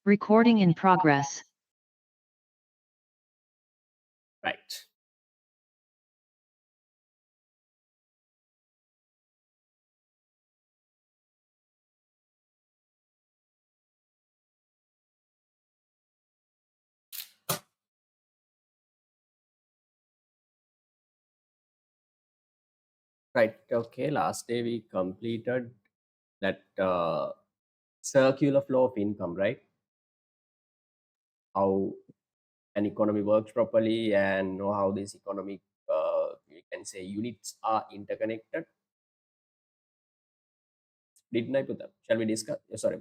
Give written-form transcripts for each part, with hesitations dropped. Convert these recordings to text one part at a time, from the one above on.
Recording in progress. Right. Right. Okay. Last day we completed that circular flow of income, right? How an economy works properly and know how these economic, we can say, units are interconnected. Didn't I put that? Shall we discuss? Sorry,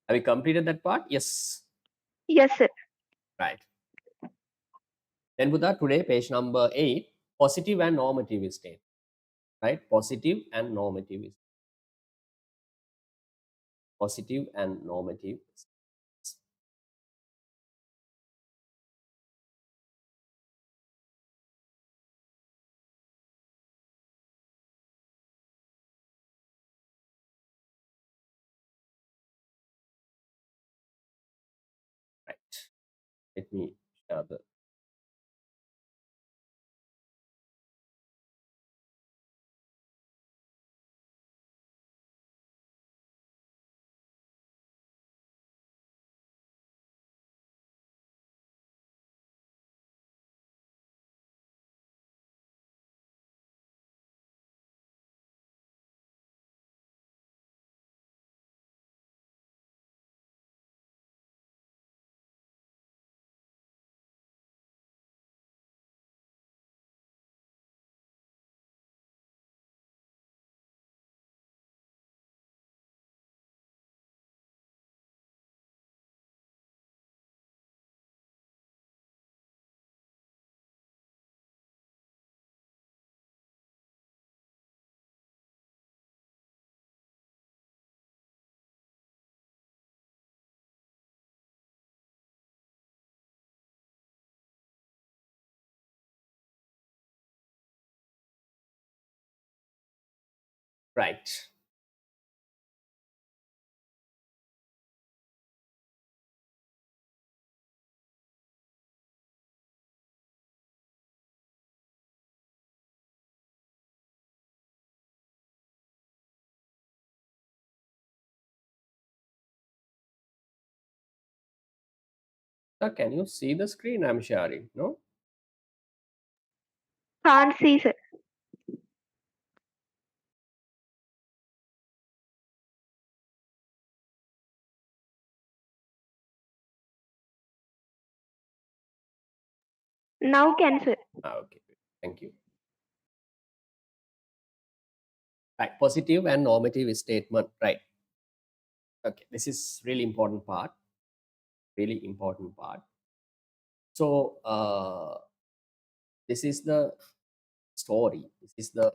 have we completed that part? Yes. Yes, sir. Right. Then Buddha, today page number 8, positive and normative state. Right? Positive and normative. Positive and normative. Right. Let me share the right. So can you see the screen I'm sharing? No? Can't see, sir. Now can, sir. Okay. Thank you. Right. Positive and normative statement. Right. Okay. This is really important part. Really important part. So this is the story. This is the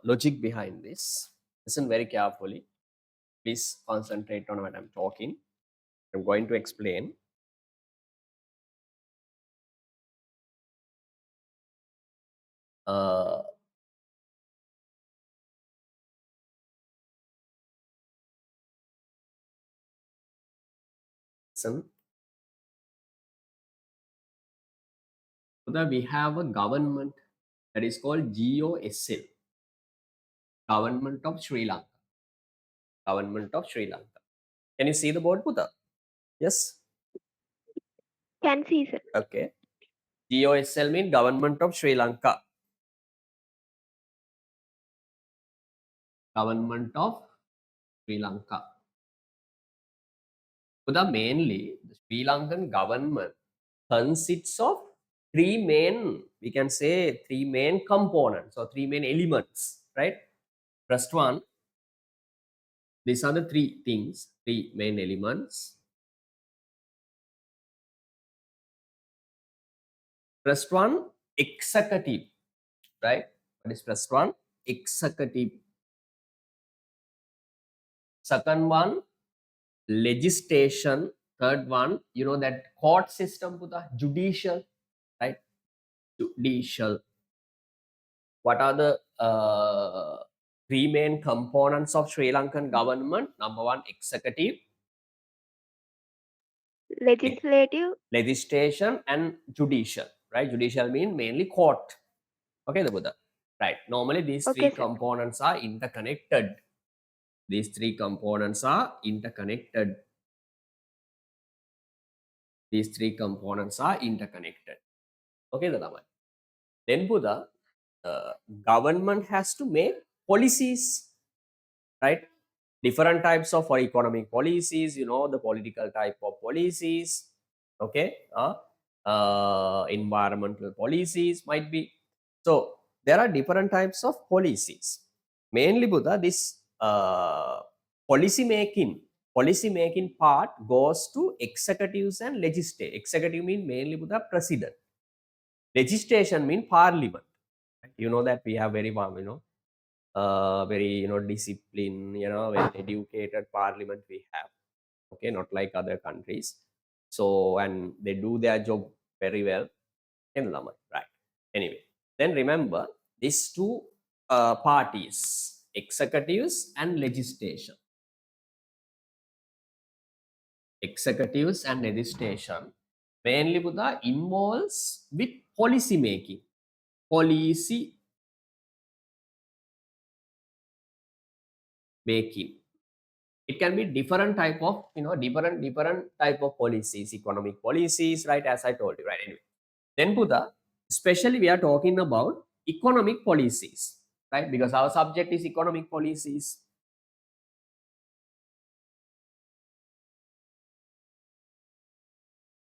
logic behind this. Listen very carefully. Please concentrate on what I'm talking. I'm going to explain. Uh, listen. So that we have a government that is called GOSL, Government of Sri Lanka. Government of Sri Lanka. Can you see the board, Buddha? Yes. Can see, sir. Okay. GOSL means Government of Sri Lanka. Government of Sri Lanka. Buddha, mainly the Sri Lankan government consists of three main, we can say three main components or three main elements, right? First one, these are the three things, three main elements. First one, executive, right? What is first one? Executive. Second one, legislation. Third one, you know that court system, Buddha, judicial, right? Judicial. What are the three main components of Sri Lankan government? Number one, executive. Legislative. legislation and judicial, right? Judicial mean mainly court. Okay, the Buddha. Right. Normally these Okay, three sir. components are interconnected. These three components are interconnected. These three components are interconnected. Okay, the Lama. Then Buddha, government has to make policies, right? Different types of for economic policies, you know, the political type of policies, okay, environmental policies might be. So there are different types of policies. Mainly, Buddha, this policy making part goes to executives and legislative. Executive mean mainly Buddha president. Legislation mean parliament. You know that we have very very disciplined, very educated parliament we have. Okay, not like other countries. So and they do their job very well in Lama, right? Anyway, then remember these two parties, executives and legislation. Executives and legislation mainly Buddha involves with policy making. Policy making. It can be different type of different type of policies, economic policies, right? As I told you, right? Anyway, then Buddha, especially we are talking about economic policies, right? Because our subject is economic policies.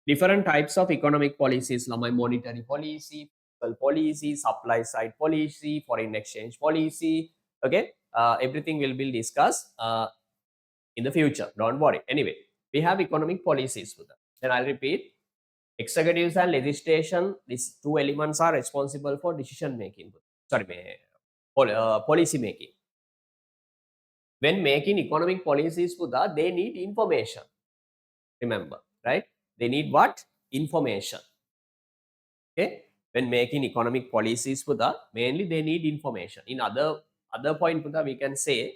Different types of economic policies, like monetary policy, fiscal policy, supply side policy, foreign exchange policy. Okay, everything will be discussed in the future. Don't worry. Anyway, we have economic policies, Buddha. Then I'll repeat. Executives and legislation, these two elements are responsible for decision making. Sorry, policy making. When making economic policies, Buddha, they need information. Remember, right? They need what? Information. Okay. When making economic policies, Buddha, mainly they need information. In other point, Buddha, we can say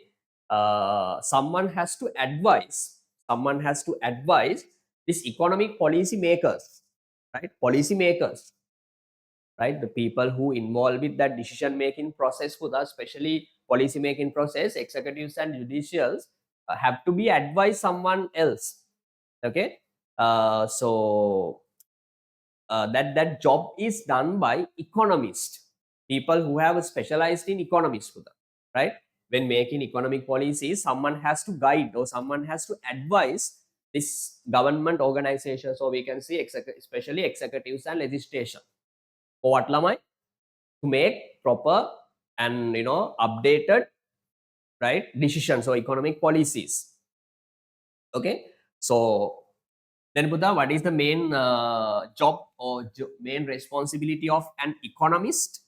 someone has to advise. Someone has to advise these economic policy makers, right? Policy makers, right? The people who involved with that decision making process, Buddha, especially policy making process, executives and judicials have to be advised someone else. Okay. So that job is done by economists, people who have specialized in economics, right? When making economic policies, someone has to guide or someone has to advise this government organization. So we can see especially executives and legislation. For what lamai? To make proper and updated, right, decisions or economic policies. Okay, so then Buddha, what is the main job or main responsibility of an economist?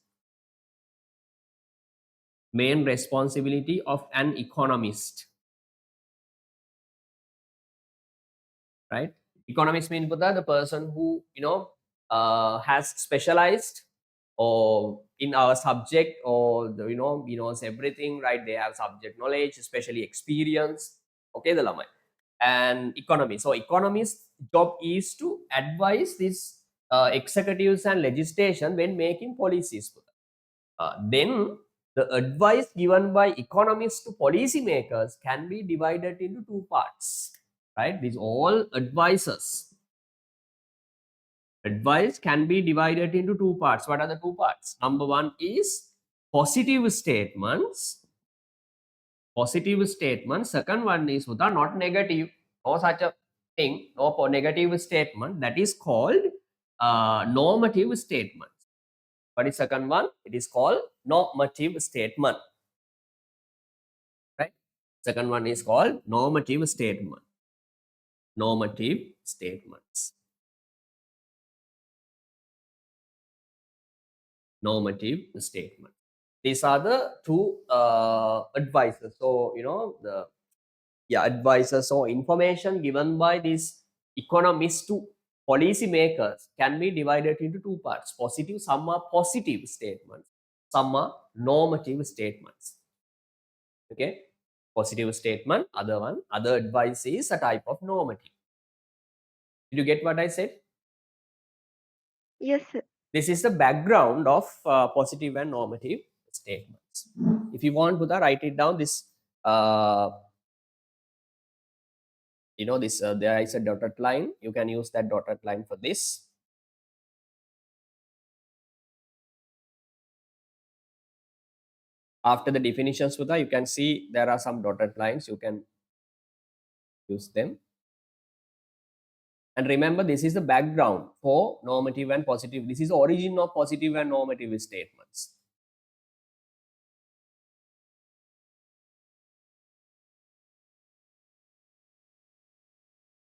Main responsibility of an economist, right? Economist means Buddha, the person who has specialized or in our subject, or he knows everything, right? They have subject knowledge, especially experience. Okay, the lamai and economy. So economist job is to advise these executives and legislation when making policies. Then the advice given by economists to policymakers can be divided into two parts, right? These all advices. Advice can be divided into two parts. What are the two parts? Number one is positive statements. Positive statement. Second one is not negative. No such a thing. No negative statement. That is called normative statement. What is second one? It is called normative statement. Right? Second one is called normative statement. Normative statements. Normative statement. These are the two advices. So the advices or information given by these economists to policy makers can be divided into two parts. Positive, some are positive statements, some are normative statements. Okay, positive statement, other advice is a type of normative. Did you get what I said? Yes, sir. This is the background of positive and normative statements. If you want, Buddha, write it down. This, this there is a dotted line. You can use that dotted line for this. After the definitions, Buddha, you can see there are some dotted lines. You can use them. And remember, this is the background for normative and positive. This is the origin of positive and normative statements.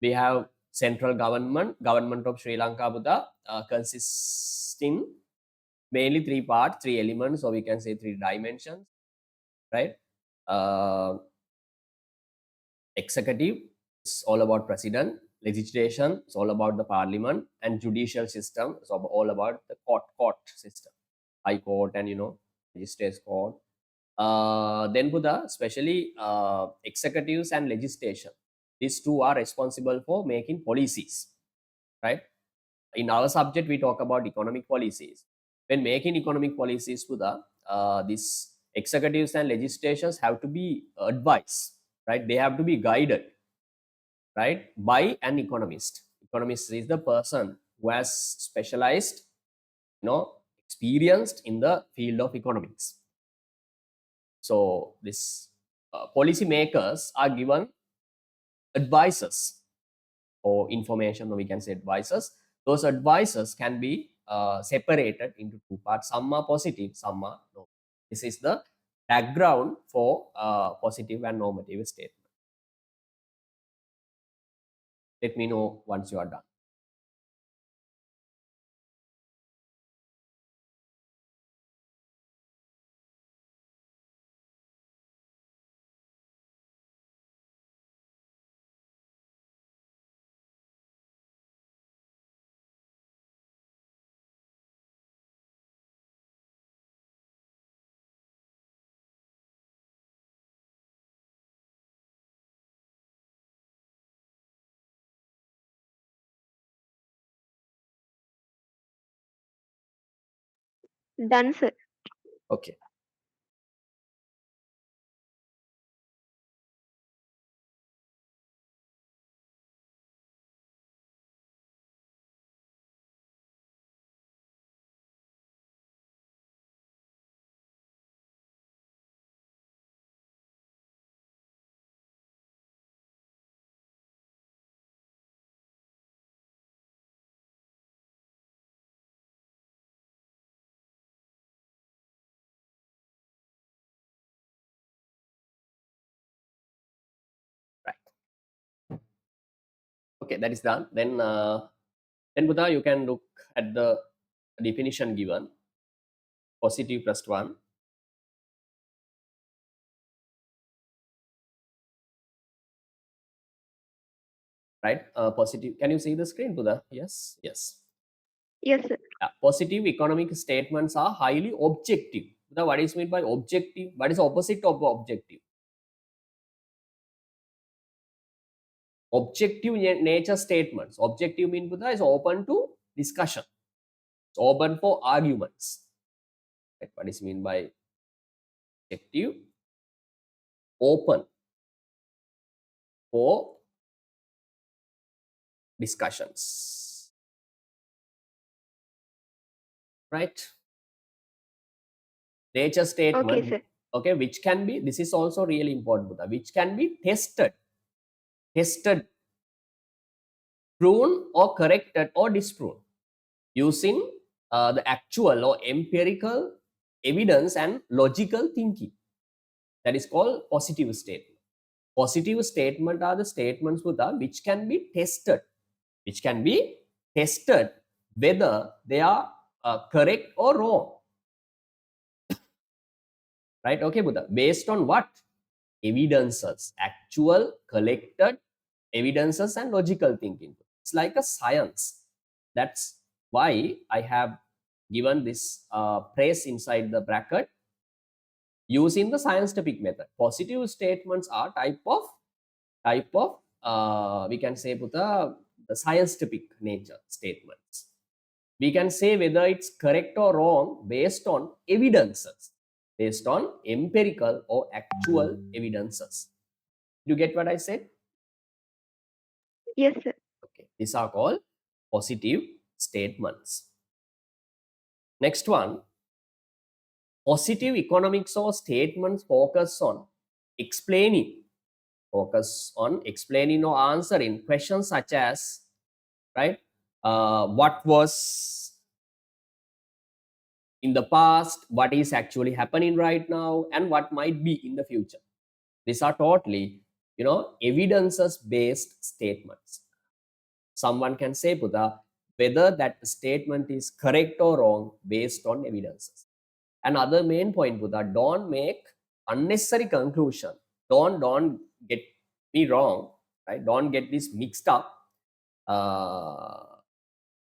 We have central government of Sri Lanka, Buddha, consisting mainly three parts, three elements, or we can say three dimensions, right? Executive is all about president, legislation is all about the parliament, and judicial system is all about the court system, high court and magistrates court. Then Buddha, especially executives and legislation, these two are responsible for making policies, right? In our subject we talk about economic policies. When making economic policies, Buddha, these executives and legislations have to be advised, right? They have to be guided, right, by an economist. Economist is the person who has specialized, experienced in the field of economics. So this policy makers are given advices or information, or we can say advices. Those advices can be separated into two parts. Some are positive, some are no. This is the background for positive and normative statement. Let me know once you are done. Done, sir. Okay. Right. Okay, that is done. Then Buddha, you can look at the definition given. Positive plus one. Right. Positive. Can you see the screen, Buddha? Yes. Yes. Yes, sir. Positive economic statements are highly objective. Buddha, what is meant by objective? What is the opposite of objective? Objective nature statements. Objective mean, Buddha, is open to discussion. It's open for arguments. Right? What is mean by objective? Open for discussions. Right? Nature statement. Okay, sir. Okay, which can be, this is also really important, Buddha, which can be tested, proven or corrected or disproven using the actual or empirical evidence and logical thinking. That is called positive statement. Positive statement are the statements, Buddha, which can be tested, whether they are correct or wrong. Right? Okay, Buddha. Based on what? Evidences, actual collected evidences and logical thinking. It's like a science. That's why I have given this phrase inside the bracket, using the scientific method. Positive statements are type of we can say, Buddha, the scientific nature statements. We can say whether it's correct or wrong based on evidences, based on empirical or actual evidences. You get what I said? Yes, sir. Okay, these are called positive statements. Next one, positive economics or statements focus on explaining or answering questions such as, right, what was in the past, what is actually happening right now, and what might be in the future. These are totally, evidences based statements. Someone can say, Buddha, whether that statement is correct or wrong based on evidences. Another main point, Buddha, don't make unnecessary conclusion. Don't get me wrong, right? Don't get this mixed up.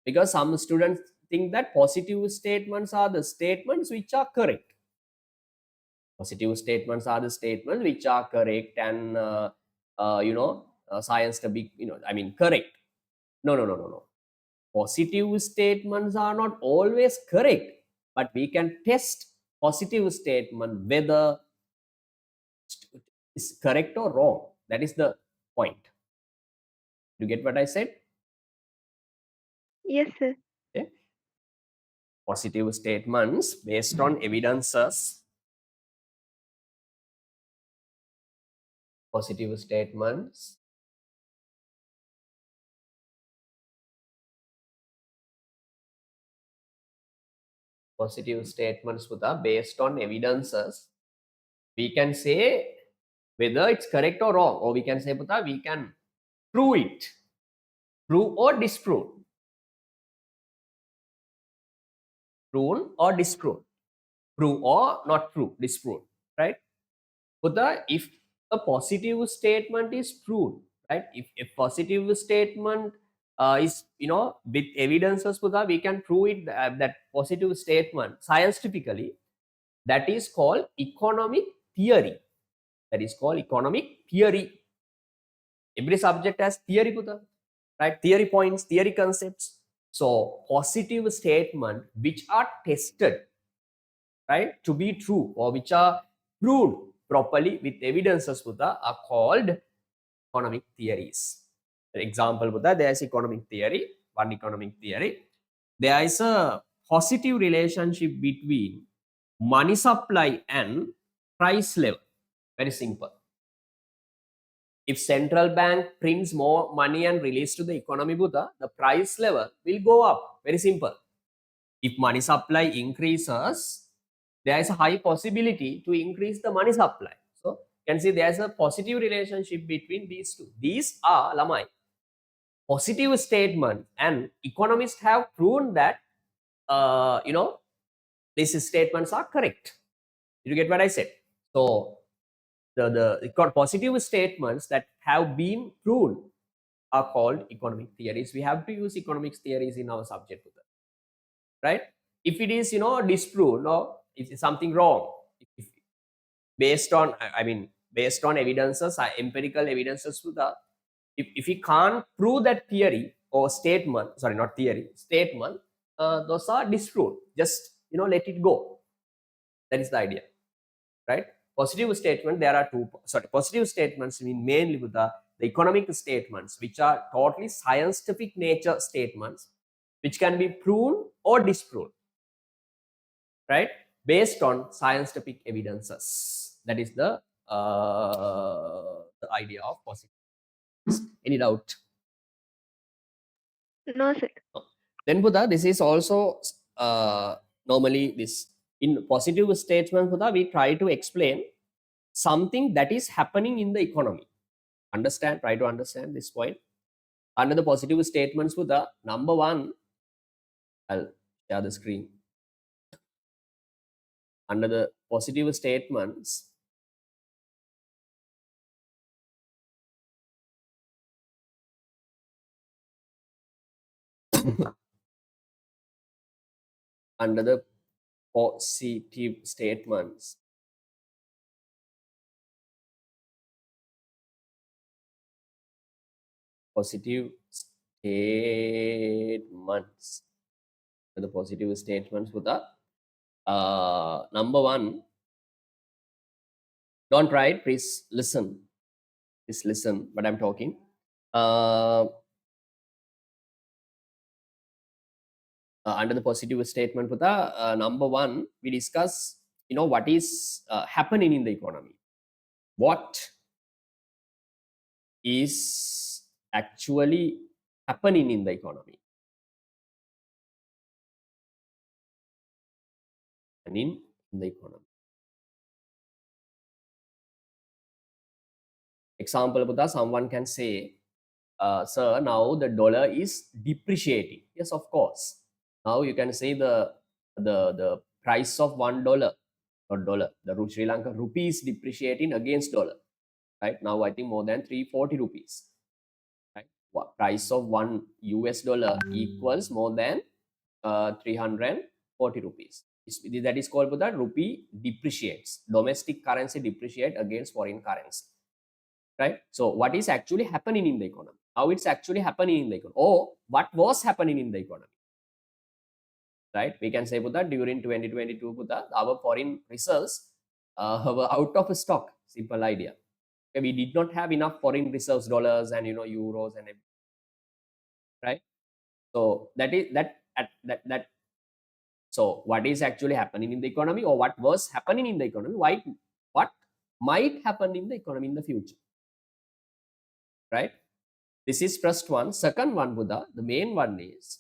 Because some students think that positive statements are the statements which are correct. Positive statements are the statements which are correct and science the big, correct. No. Positive statements are not always correct, but we can test positive statement whether it's correct or wrong. That is the point. You get what I said? Yes, sir. Okay. Positive statements based on evidences. Positive statements Buddha, based on evidences. We can say whether it's correct or wrong, or we can say, Buddha, we can prove it, prove or disprove, prove or disprove, prove or not prove, disprove, right? Buddha, if a positive statement is proved, right? If a positive statement is, with evidences, Buddha, we can prove it, that positive statement scientifically. That is called economic theory. That is called economic theory. Every subject has theory, Buddha, right? Theory points, theory concepts. So positive statement which are tested, right, to be true, or which are proved properly with evidences, Buddha, are called economic theories. For example, Buddha, there is economic theory, one economic theory. There is a positive relationship between money supply and price level. Very simple. If central bank prints more money and release to the economy, Buddha, the price level will go up. Very simple. If money supply increases, there is a high possibility to increase the money supply. So you can see there is a positive relationship between these two. These are Lamai positive statement, and economists have proven that these statements are correct. Did you get what I said? So the positive statements that have been proven are called economic theories. We have to use economics theories in our subject, right? If it is, disproved, no, if something wrong, if based on, based on evidences, empirical evidences, to the, if we can't prove that theory or statement, sorry, not theory, statement, those are disproved. Just, let it go. That is the idea, right? Positive statement, there are two, sorry, positive statements mean mainly with the economic statements, which are totally scientific nature statements, which can be proven or disproved, right, based on scientific evidences. That is the idea of positive. Any doubt? No, sir. No. Then Buddha, this is also normally this in positive statement, Buddha, we try to explain something that is happening in the economy. Try to understand this point. Under the positive statements, Buddha, number one, I'll share the screen. Under the positive statements, under the positive statements, positive statements. The positive statements with the number one. Don't write, please listen. Please listen what I'm talking. Under the positive statement with the number one, we discuss, what is happening in the economy. What is actually happening in the economy. And in the economy. Example, Buddha, someone can say, sir, now the dollar is depreciating. Yes, of course. Now you can say the price of $1 or dollar, the Sri Lanka rupee is depreciating against dollar. Right now, I think more than 340 rupees. Right, price of $1 equals more than 340 rupees. That is called that rupee depreciates. Domestic currency depreciate against foreign currency. Right. So what is actually happening in the economy? How it's actually happening in the economy? Or what was happening in the economy? Right. We can say that during 2022, our foreign reserves were out of stock. Simple idea. Okay, we did not have enough foreign reserves, dollars and euros and everything. Right. So that is that. So what is actually happening in the economy, or what was happening in the economy? What might happen in the economy in the future? Right. This is first one. Second one, Buddha, the main one is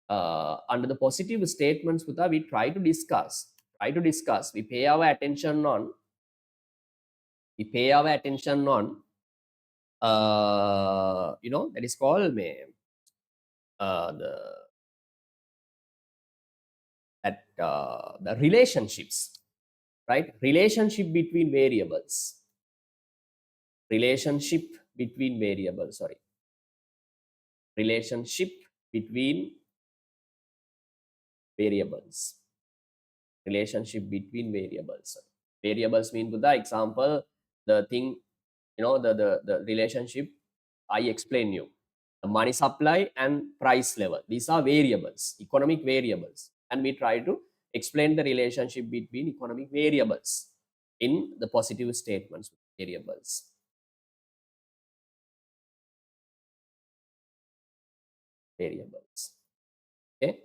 under the positive statements, Buddha, we try to discuss. We pay our attention on. That is called the relationships, right? Relationship between variables. Relationship between variables. Sorry. Relationship between variables. Relationship between variables. Variables mean, Buddha, example, the thing, the relationship I explain you. The money supply and price level. These are variables, economic variables. And we try to explain the relationship between economic variables in the positive statements, variables. Variables. Okay.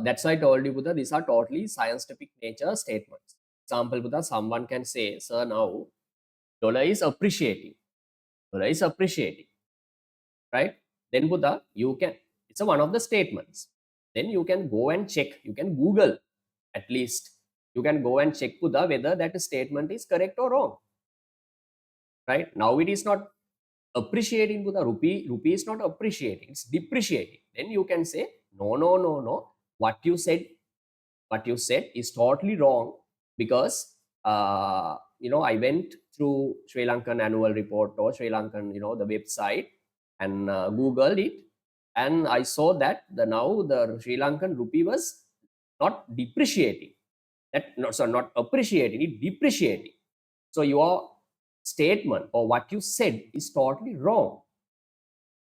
That's why I told you, Buddha, these are totally scientific nature statements. Example, Buddha, someone can say, sir, now dollar is appreciating. Dollar is appreciating. Right? Then, Buddha, you can, it's one of the statements. Then you can go and check. You can Google at least. You can go and check, Buddha, whether that statement is correct or wrong. Right? Now it is not appreciating, Buddha. Rupee is not appreciating. It's depreciating. Then you can say, no. What you said is totally wrong, because I went through Sri Lankan annual report or Sri Lankan the website and Googled it, and I saw that now the Sri Lankan rupee was not depreciating, not appreciating, it depreciating. So your statement or what you said is totally wrong.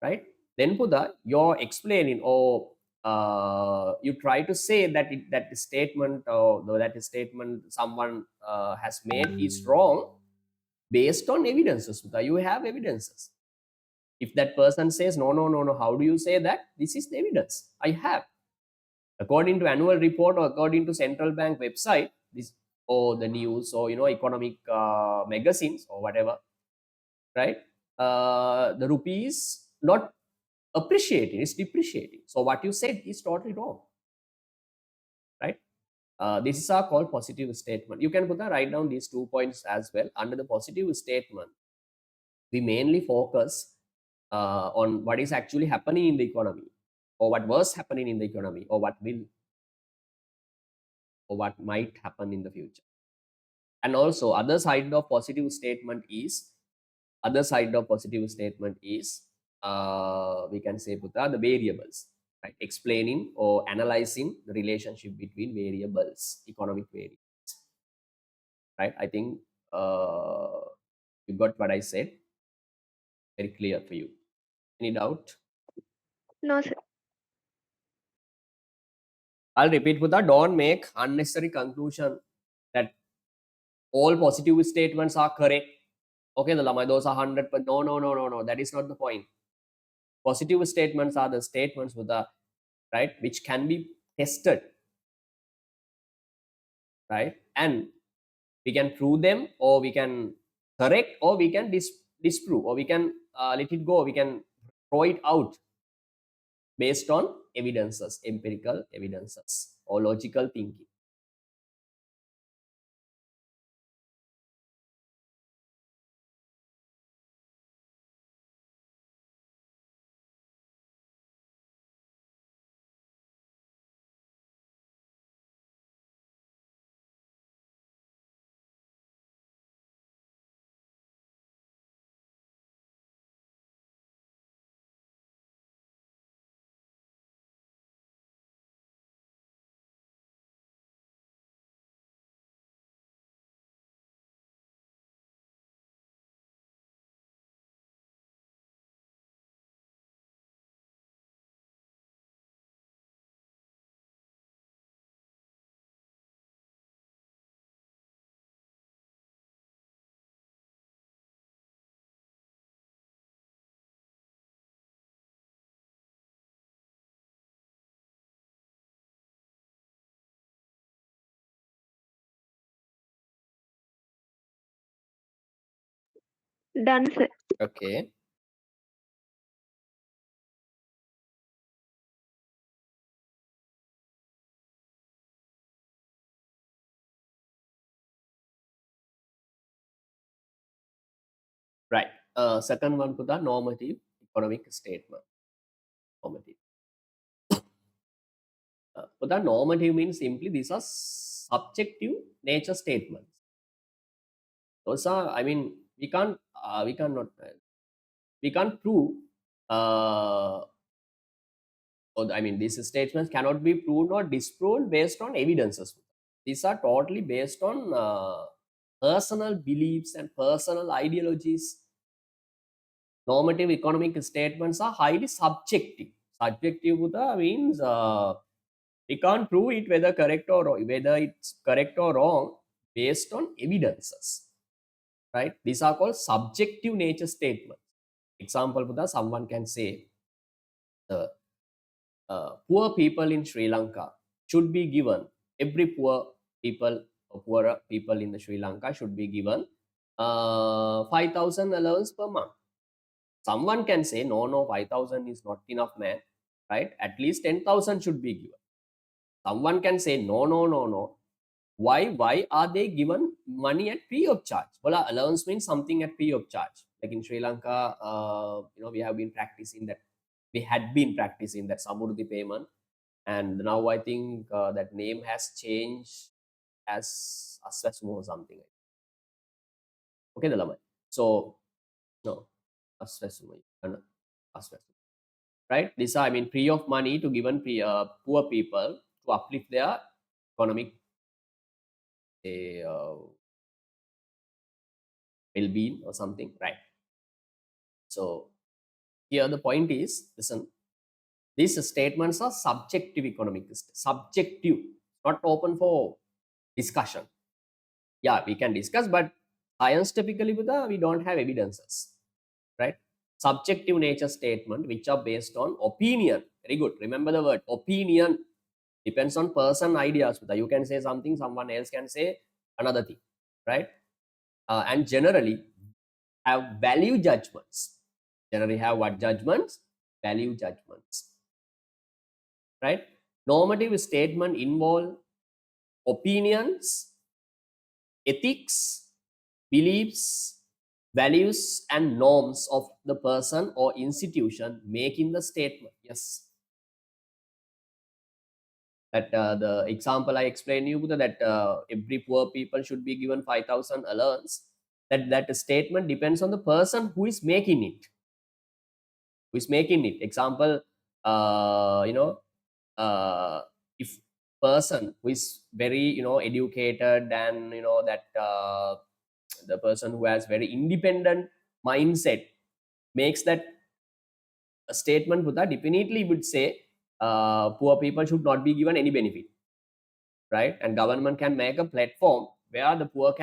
Right? Then, Buddha, you're explaining, or you try to say that that statement or that statement someone has made is wrong based on evidences. Buddha, you have evidences. If that person says no, how do you say that? This is the evidence I have. According to annual report or according to central bank website, this or the news or economic magazines or whatever, right? The rupee is not appreciating, it's depreciating. So what you said is totally wrong. Right? This is called positive statement. You can write down these 2 points as well. Under the positive statement, we mainly focus on what is actually happening in the economy, or what was happening in the economy, or what will, or what might happen in the future. And also other side of positive statement is we can say, Buddha, the variables, right? Explaining or analyzing the relationship between variables, economic variables. Right? I think you got what I said. Very clear for you. Any doubt? No, sir. I'll repeat, Buddha, don't make unnecessary conclusion that all positive statements are correct. Okay, the Lamai, those are 100, but no. That is not the point. Positive statements are the statements with the right which can be tested, right? And we can prove them, or we can correct, or we can disprove, or we can let it go. We can throw it out based on evidences, empirical evidences, or logical thinking. Done, sir. Okay. Right. Second one, Buddha, normative economic statement. Normative. Buddha, normative means simply these are subjective nature statements. Those are, I mean, we can't prove. Or, I mean, these statements cannot be proved or disproved based on evidences. These are totally based on personal beliefs and personal ideologies. Normative economic statements are highly subjective. Subjective Buddha means we can't prove it whether correct or wrong, whether it's correct or wrong based on evidences. Right? These are called subjective nature statements. Example, Buddha, someone can say the poor people in Sri Lanka should be given, every poor people or poorer people in the Sri Lanka should be given 5,000 allowance per month. Someone can say, no, 5,000 is not enough, man, right? At least 10,000 should be given. Someone can say, no. Why are they given money at free of charge? Well, allowance means something at free of charge. Like in Sri Lanka, we have been practicing that. We had been practicing that samurdhi payment, and now I think that name has changed as Aswasumo or something. Okay, the Lamai. So no, Aswasumo, Aswasumo. Right? These are, I mean, free of money to given poor people to uplift their economic well-being or something, right? So here the point is, listen, these statements are subjective economic, subjective, not open for discussion. Yeah, we can discuss, but scientifically, we don't have evidences, right? Subjective nature statement, which are based on opinion. Very good. Remember the word opinion. Depends on person ideas. You can say something, someone else can say another thing, right? And generally have value judgments. Generally have what judgments? Value judgments, right? Normative statement involve opinions, ethics, beliefs, values, and norms of the person or institution making the statement. Yes. That the example I explained you that every poor people should be given 5,000 allowance. That statement depends on the person who is making it. Who is making it? Example, if person who is very educated and that the person who has very independent mindset makes that statement Buddha definitely would say poor people should not be given any benefit, right? And government can make a platform where the poor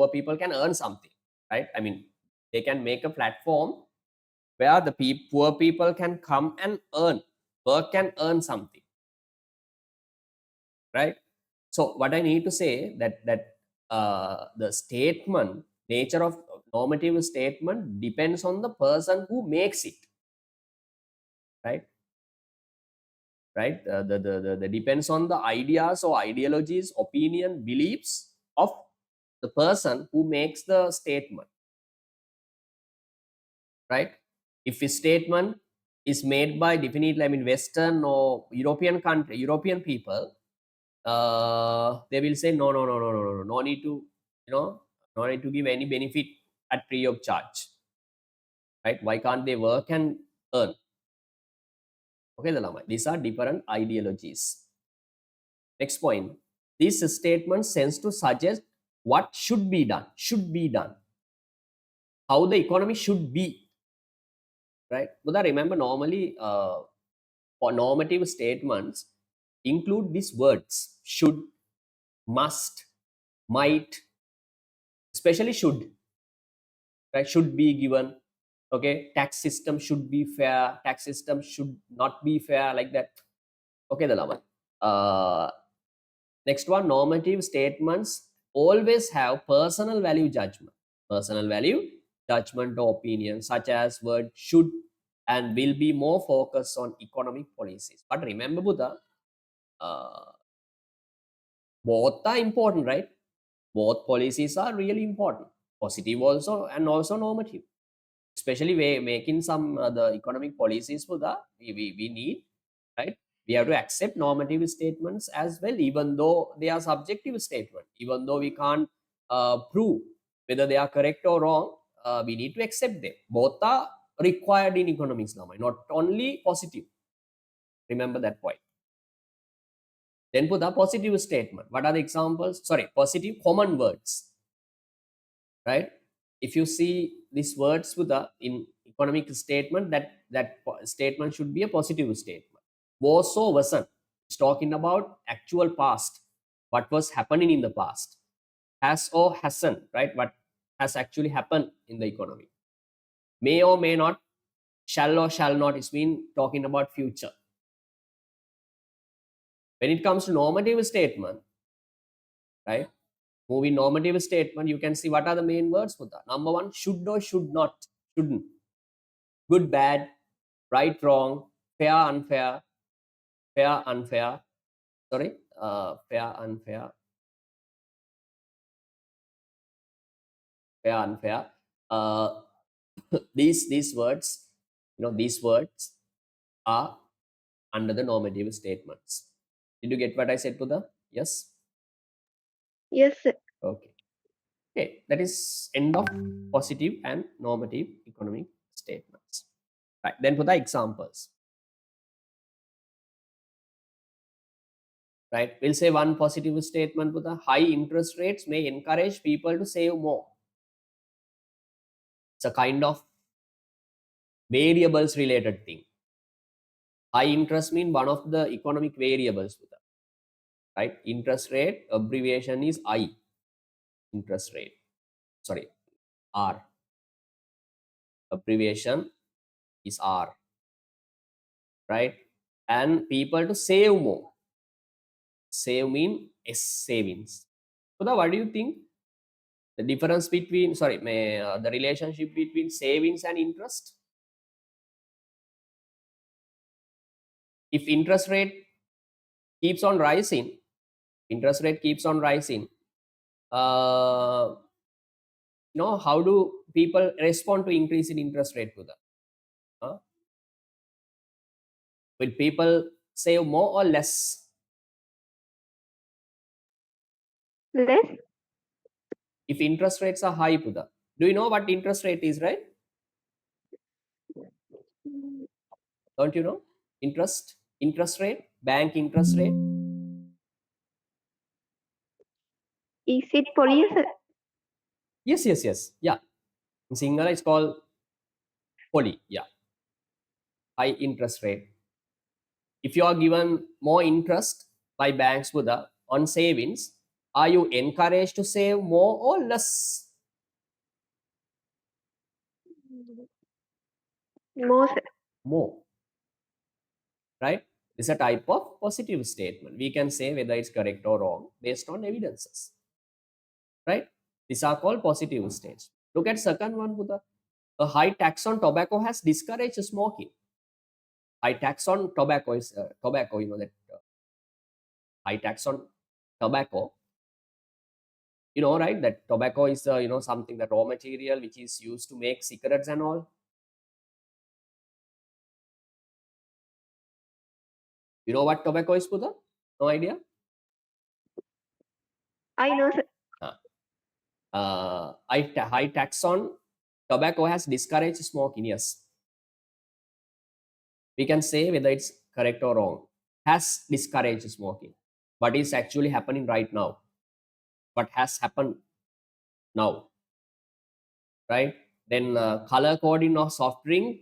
people can earn something, right? I mean, they can make a platform where the poor people can come and work and earn something, right? So what I need to say that the statement nature of normative statement depends on the person who makes it, right? Right? The depends on the ideas or ideologies, opinion, beliefs of the person who makes the statement, right? If a statement is made by definitely, I mean, Western or European people, they will say no need to, you know, no need to give any benefit at free of charge, right? Why can't they work and earn? Okay, the lama. These are different ideologies. Next point. These statements tends to suggest what should be done, how the economy should be, right? But I remember normally for normative statements include these words: should, must, might, especially should, right? Should be given. Okay, tax system should be fair. Tax system should not be fair, like that. Okay, the lama. Next one, normative statements always have personal value judgment. Personal value judgment or opinion, such as word should and will be more focused on economic policies. But remember, Buddha, uh, both are important, right? Both policies are really important. Positive also and also normative. Especially we making some the economic policies for the we need, right? We have to accept normative statements as well, even though they are subjective statement, even though we can't prove whether they are correct or wrong. We need to accept them. Both are required in economics now, not only positive. Remember that point. Then put the positive statement. What are the examples? Sorry, positive common words, right? If you see these words with the in economic statement, that statement should be a positive statement. Was or wasn't, it's talking about actual past, what was happening in the past. Has or hasn't, right? What has actually happened in the economy. May or may not, shall or shall not, it's been talking about future. When it comes to normative statement, right? Moving normative statement, you can see what are the main words for that. Number one, should or should not, shouldn't. Good, bad, right, wrong, fair, unfair, fair, unfair. Sorry, fair, unfair, fair, unfair. Uh, these words, these words are under the normative statements. Did you get what I said to the yes? Yes, sir. Okay. Okay, that is end of positive and normative economic statements. Right. Then for the examples. Right, we'll say one positive statement with the high interest rates may encourage people to save more. It's a kind of variables related thing. High interest mean one of the economic variables with that, right? Interest rate abbreviation is I. Interest rate, sorry, R. Abbreviation is R, right? And people to save more. Save mean S, savings. So what do you think the difference between, sorry, the relationship between savings and interest? If interest rate keeps on rising, interest rate keeps on rising, uh, how do people respond to increase in interest rate to that? Will people save more or less? Less. If interest rates are high, Puda, do you know what interest rate is, right? Mm, Don't you know? Interest rate, bank interest rate. Is it police? Yes. Yeah. In Sinhala, it's called poly. Yeah. high interest rate. If you are given more interest by banks Buddha on savings, are you encouraged to save more or less? More, sir. More, right? This is a type of positive statement. We can say whether it's correct or wrong based on evidences, right? These are called positive states. Look at second one, Buddha. A high tax on tobacco has discouraged smoking. High tax on tobacco is tobacco. You know that high tax on tobacco. You know, right? That tobacco is something, the raw material which is used to make cigarettes and all. You know what tobacco is, Buddha? No idea. I know, sir. High tax on tobacco has discouraged smoking. Yes, we can say whether it's correct or wrong. Has discouraged smoking. What is actually happening right now? What has happened now? Right? Then color coding of soft drink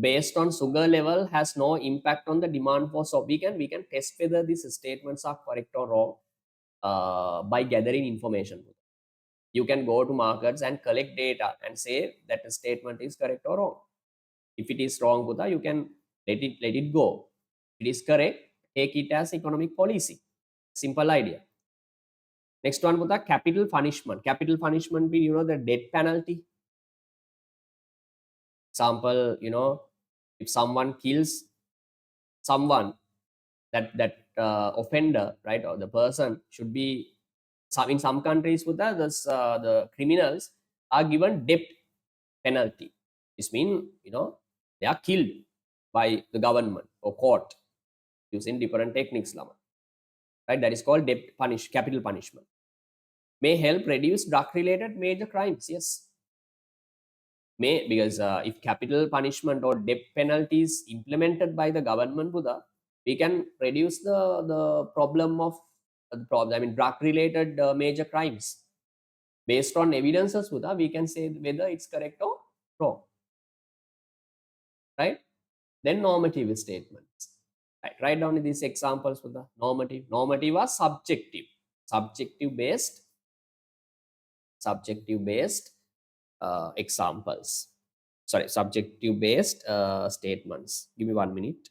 based on sugar level has no impact on the demand for soft. We can test whether these statements are correct or wrong by gathering information. You can go to markets and collect data and say that the statement is correct or wrong. If it is wrong, Buddha, you can let it go. If it is correct, take it as economic policy. Simple idea. Next one, Buddha, capital punishment. Capital punishment be the death penalty. Example, if someone kills someone, that offender, right, or the person should be, in some countries, Buddha, the criminals are given death penalty. This means they are killed by the government or court using different techniques, Lama. Right? That is called capital punishment. May help reduce drug-related major crimes. Yes, may, because if capital punishment or death penalty is implemented by the government, Buddha, we can reduce the problem of drug-related major crimes. Based on evidences, Buddha, we can say whether it's correct or wrong. Right? Then normative statements. Right, write down these examples for the normative. Normative are subjective. Subjective based examples. Sorry, subjective based statements. Give me 1 minute.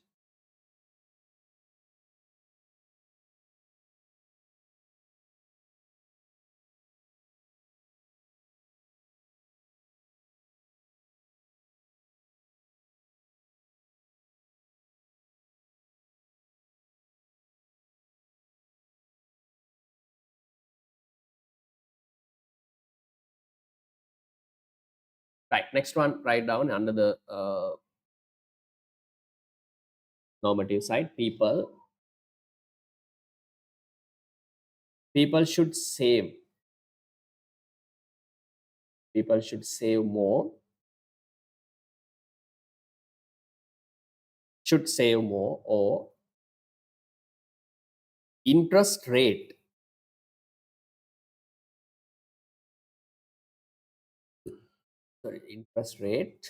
Right, next one, write down under the normative side. People should save. People should save more. Should save more, or interest rate. Sorry, interest rate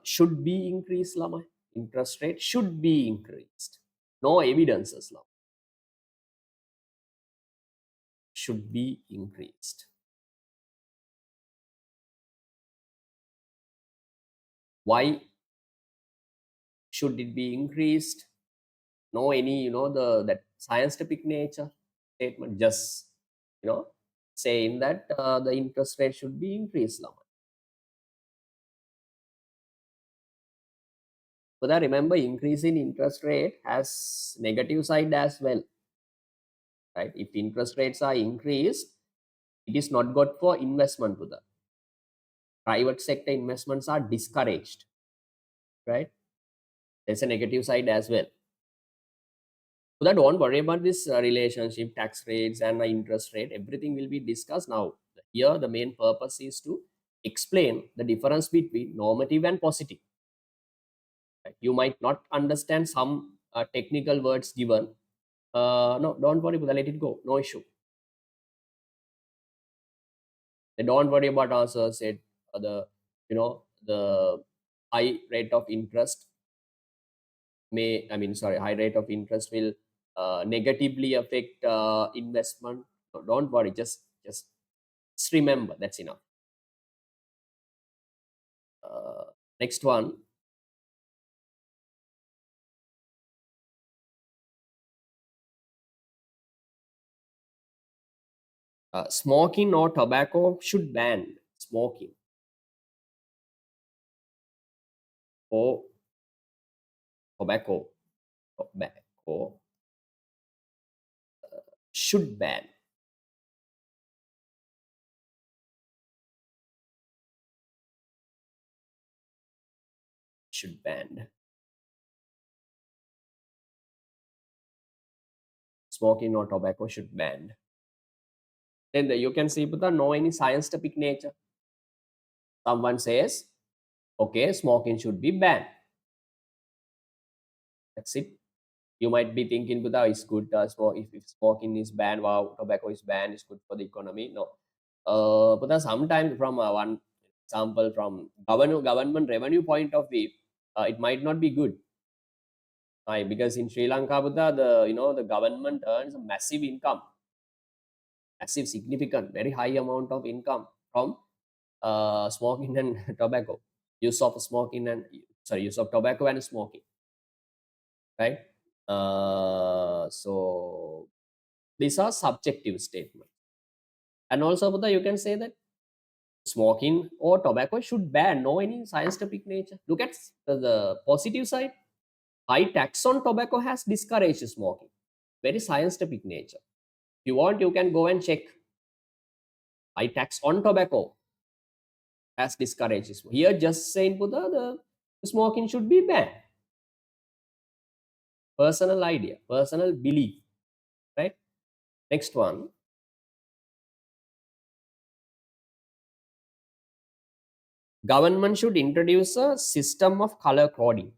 should be increased, Lama. Interest rate should be increased. No evidences, Lama. Should be increased. Why should it be increased? No any, that scientific nature statement, just, saying that the interest rate should be increased, Lama. But I remember increasing interest rate has negative side as well. Right? If interest rates are increased, it is not good for investment. To the private sector investments are discouraged. Right? There's a negative side as well. So that don't worry about this relationship, tax rates and interest rate. Everything will be discussed now. Here, the main purpose is to explain the difference between normative and positive. Right? You might not understand some technical words given. No, don't worry, let it go. No issue. They don't worry about answers. The the high rate of interest high rate of interest will negatively affect investment. So don't worry, just remember, that's enough. Next one, smoking or tobacco should ban. Smoking or tobacco should ban. Should ban. Smoking or tobacco should ban. Then you can see the no any scientific nature. Someone says, okay, smoking should be banned. That's it. You might be thinking, Buddha, it's good. If smoking is banned, wow, tobacco is banned, it's good for the economy. No. Buddha, sometimes from one example from government revenue point of view, it might not be good. Right? Because in Sri Lanka, Buddha, the government earns a massive income, massive, significant, very high amount of income from smoking and tobacco. Use of tobacco and smoking. Right? So these are subjective statements. And also, Buddha, you can say that smoking or tobacco should ban, no any scientific nature. Look at the positive side. High tax on tobacco has discouraged smoking. Very scientific nature. If you want, you can go and check. High tax on tobacco has discouraged. Here, just saying, Buddha, the smoking should be banned. Personal idea, personal belief. Right? Next one. Government should introduce a system of color coding.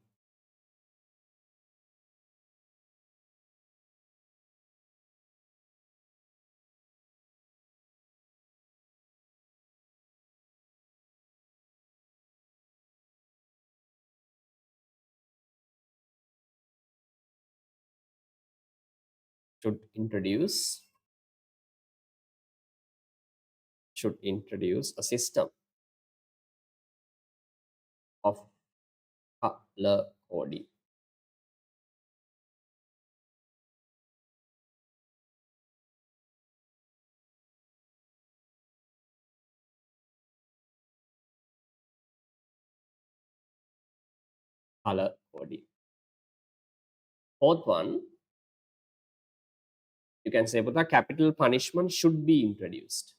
Should introduce a system of color coding. Color coding. Fourth one, you can say, but the capital punishment should be introduced.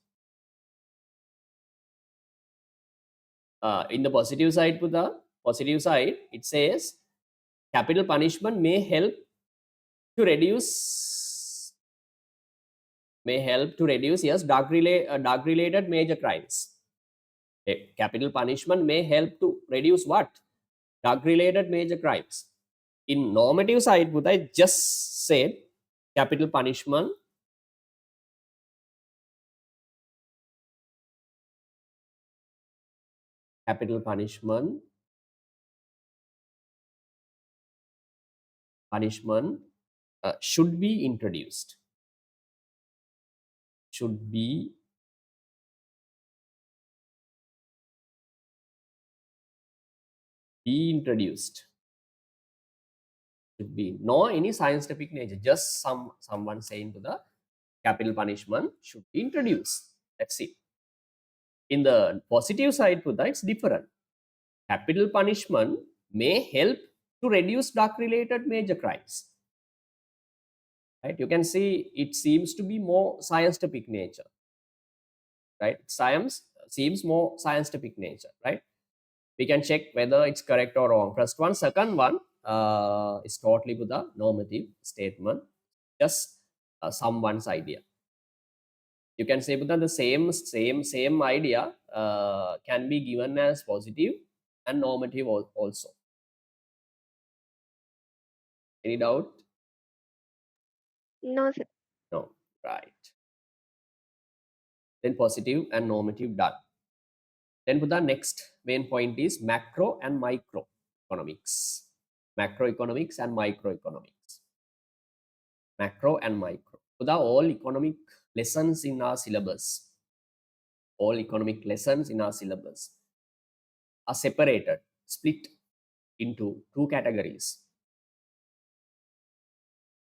In the positive side, it says capital punishment may help to reduce yes, drug related major crimes. Capital punishment may help to reduce what? Drug related major crimes. In normative side, I just said capital punishment should be introduced. Should be introduced. Should be no any scientific nature. Just someone saying to the capital punishment should be introduced. That's it. In the positive side, to that it's different. Capital punishment may help to reduce drug-related major crimes. Right? You can see it seems to be more scientific nature. Right? Science seems more scientific nature. Right? We can check whether it's correct or wrong. First one, second one is totally with the normative statement. Just someone's idea. You can say that the same idea can be given as positive and normative also. Any doubt? No, sir. No. Right. Then positive and normative done. Then the next main point is macro and microeconomics. Macroeconomics and microeconomics. Macro and micro. So the all economic lessons in our syllabus, all economic lessons in our syllabus are separated, split into two categories,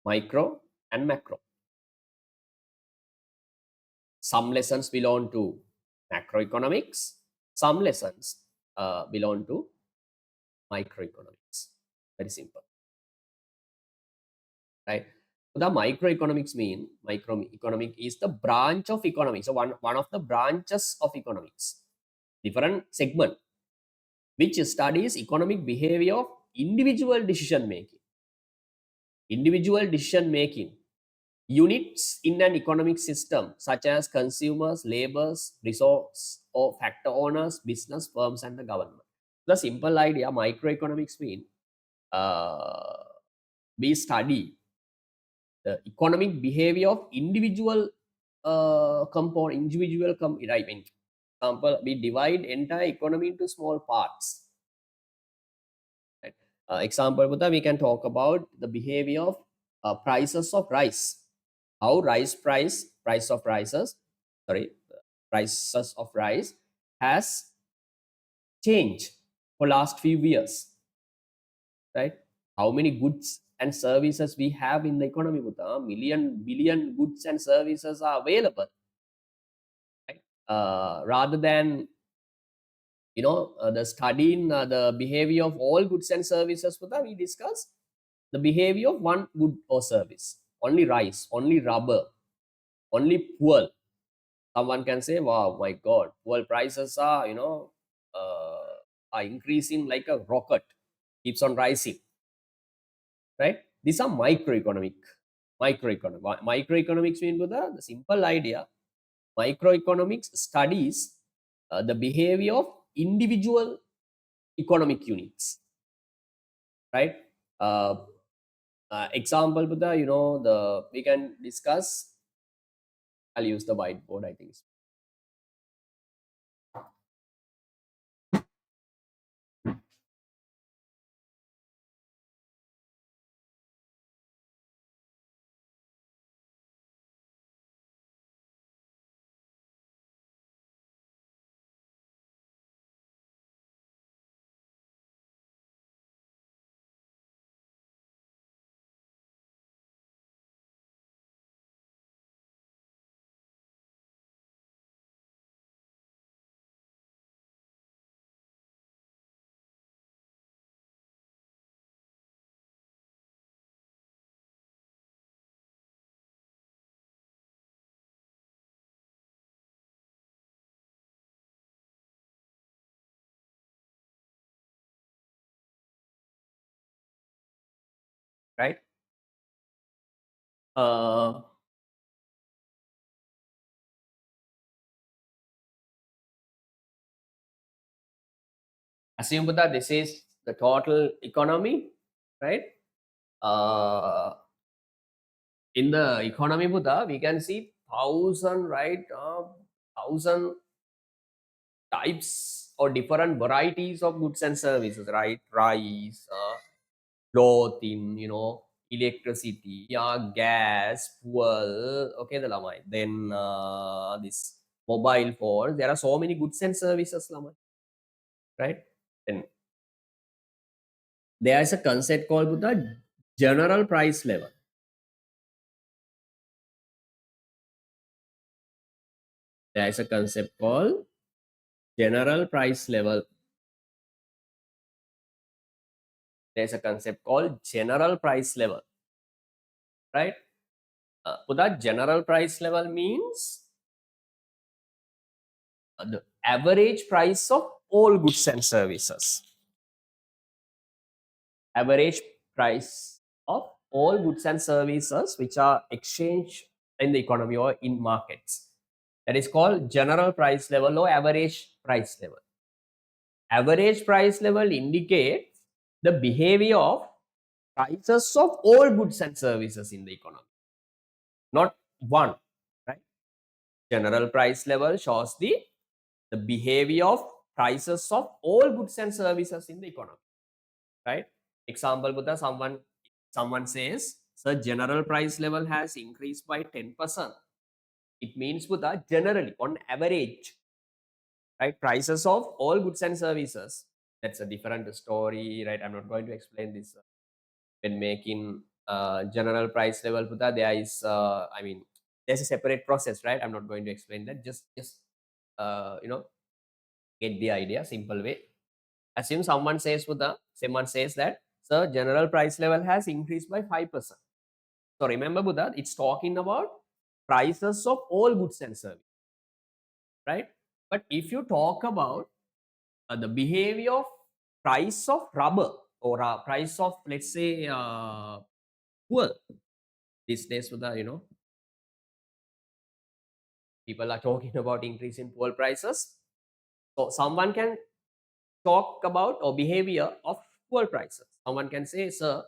micro and macro. Some lessons belong to macroeconomics, some lessons belong to microeconomics. Very simple, right? So the microeconomics mean microeconomic is the branch of economics. So one of the branches of economics, different segment, which studies economic behavior of individual decision making. Individual decision making units in an economic system, such as consumers, laborers, resource or factor owners, business firms, and the government. The simple idea, microeconomics mean we study the economic behavior of individual component, I mean, example, we divide entire economy into small parts. Right? Example, we can talk about the behavior of prices of rice. How prices of rice has changed for last few years, right? How many goods and services we have in the economy? Billion goods and services are available, right? Rather than the studying the behavior of all goods and services, we discuss the behavior of one good or service. Only rice, only rubber, only fuel. Someone can say, wow, my God, fuel prices are, are increasing like a rocket, keeps on rising, right? These are microeconomics mean the simple idea. Microeconomics studies the behavior of individual economic units, right? Example, we can discuss. I'll use the whiteboard, I think. Right? Assume that this is the total economy, right? In the economy, we can see 1,000, right? 1,000 types or different varieties of goods and services, right? Rice, clothing, electricity, gas, fuel, okay, the lamai. Then this mobile phone. There are so many goods and services, lamai, right? Then there is a concept called the general price level. There is a concept called general price level. There's a concept called general price level, right? So that general price level means the average price of all goods and services. Average price of all goods and services which are exchanged in the economy or in markets. That is called general price level or average price level. Average price level indicates the behavior of prices of all goods and services in the economy, not one, right? General price level shows the behavior of prices of all goods and services in the economy, right? Example, Buddha, someone says, sir, general price level has increased by 10%. It means, Buddha, generally, on average, right, prices of all goods and services. That's a different story, right? I'm not going to explain this when making general price level, Buddha. There is, there's a separate process, right? I'm not going to explain that. Just get the idea, simple way. Assume someone says, Buddha, someone says that, sir, general price level has increased by 5%. So remember, Buddha, it's talking about prices of all goods and services, right? But if you talk about the behavior of price of rubber or price of, let's say, fuel, these days, Buddha, people are talking about increase in fuel prices. So someone can talk about or behavior of fuel prices. Someone can say, sir,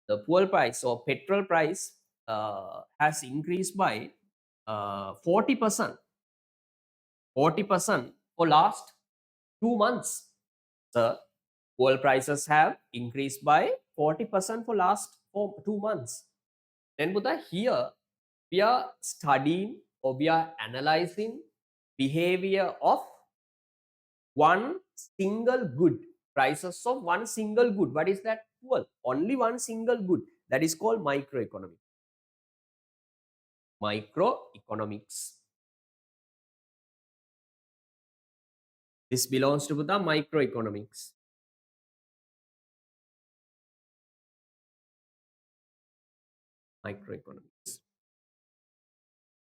the fuel price or petrol price has increased by 40%, 40% for last 2 months. The fuel prices have increased by 40% for last 2 months. Then, Buddha, here we are studying or we are analyzing behavior of one single good, prices of one single good. What is that? Fuel. Only one single good. That is called microeconomics. Microeconomics. This belongs to the microeconomics. Microeconomics.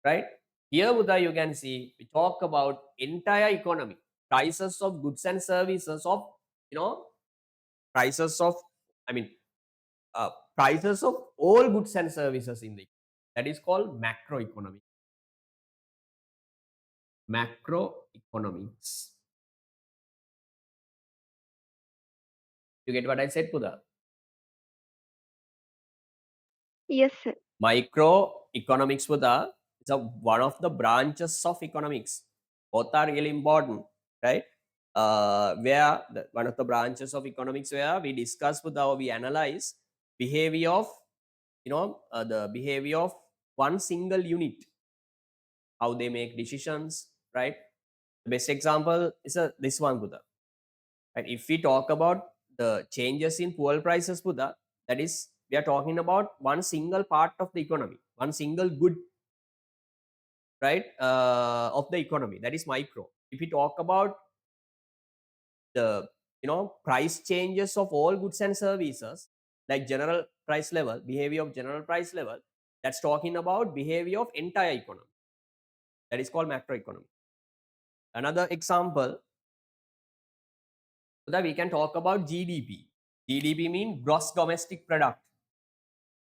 Right? Here, Buddha, you can see we talk about entire economy, prices of goods and services of, prices of, I mean, prices of all goods and services in the, that is called macroeconomics. Macroeconomics. You get what I said, Buddha? Yes, sir. Microeconomics, Buddha, is one of the branches of economics. Both are really important, right? Where one of the branches of economics where we discuss with our, we analyze behavior of, the behavior of one single unit, how they make decisions, right? The best example is this one, Buddha. Right? If we talk about the changes in fuel prices, Buddha, that is, we are talking about one single part of the economy, one single good, right, of the economy. That is micro. If we talk about the, price changes of all goods and services, like general price level, behavior of general price level, that's talking about behavior of entire economy. That is called macroeconomy. Another example that we can talk about GDP. GDP means gross domestic product,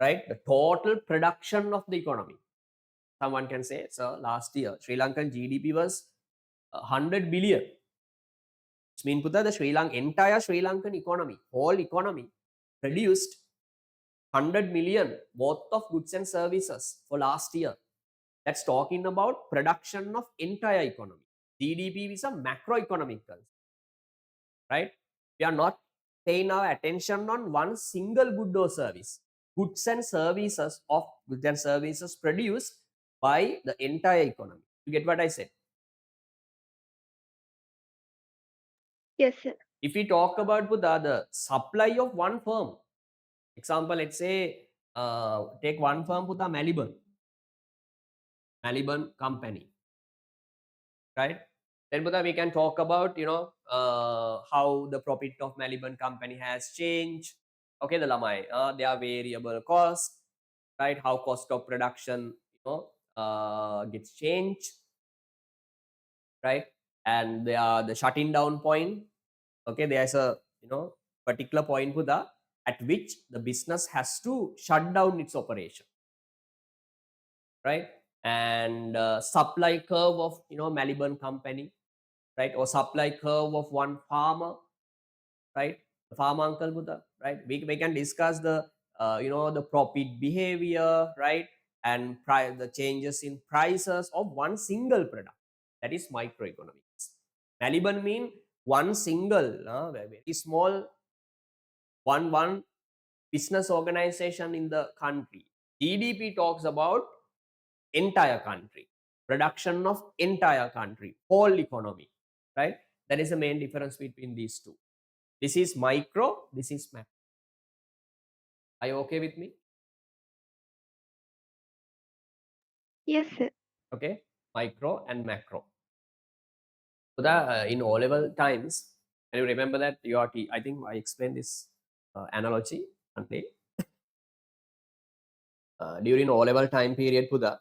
right? The total production of the economy. Someone can say, so last year Sri Lankan GDP was 100 billion. Which means the entire Sri Lankan economy, whole economy, produced 100 million worth of goods and services for last year. That's talking about production of entire economy. GDP is a macroeconomic concept, right? We are not paying our attention on one single good or service. Goods and services produced by the entire economy. You get what I said? Yes, sir. If we talk about the supply of one firm, example, let's say, take one firm, Buddha, Melbourne company, right? Then, Buddha, we can talk about, how the profit of Melbourne company has changed. Okay, the lamai, their variable cost, right? How cost of production, gets changed, right? And they are the shutting down point. Okay, there's a, particular point, Buddha, at which the business has to shut down its operation, right? And supply curve of, Melbourne company, right? Or supply curve of one farmer, right? The farmer uncle, Buddha, right? We can discuss the, the profit behavior, right? And the changes in prices of one single product. That is microeconomics. Melbourne mean one single, very small, one business organization in the country. GDP talks about entire country, production of entire country, whole economy, right? That is the main difference between these two. This is micro, this is macro. Are you okay with me? Yes, sir. Okay, micro and macro. So that in O-level times, and you remember that I think I explained this analogy one day. During O-level time period, Puda,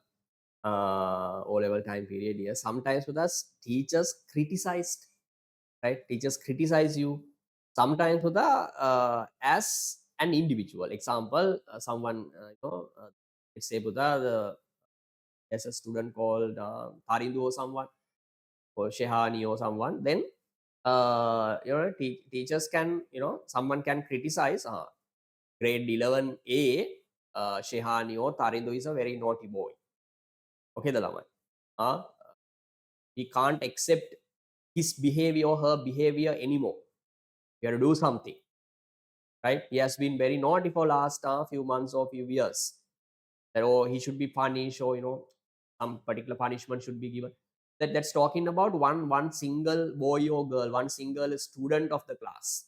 O-level time period, yes, sometimes with us, teachers criticized, right? Teachers criticize you. Sometimes with as an individual. Example, someone, let's say Buddha, there's a student called Tarindu or someone, or Shehani or someone, then teachers can, someone can criticize grade 11A, Shehani or Tarindu is a very naughty boy. Okay, the lamai. We can't accept his behavior or her behavior anymore. We have to do something, right? He has been very naughty for last few months or few years. That he should be punished, or some particular punishment should be given. That's talking about one single boy or girl, one single student of the class.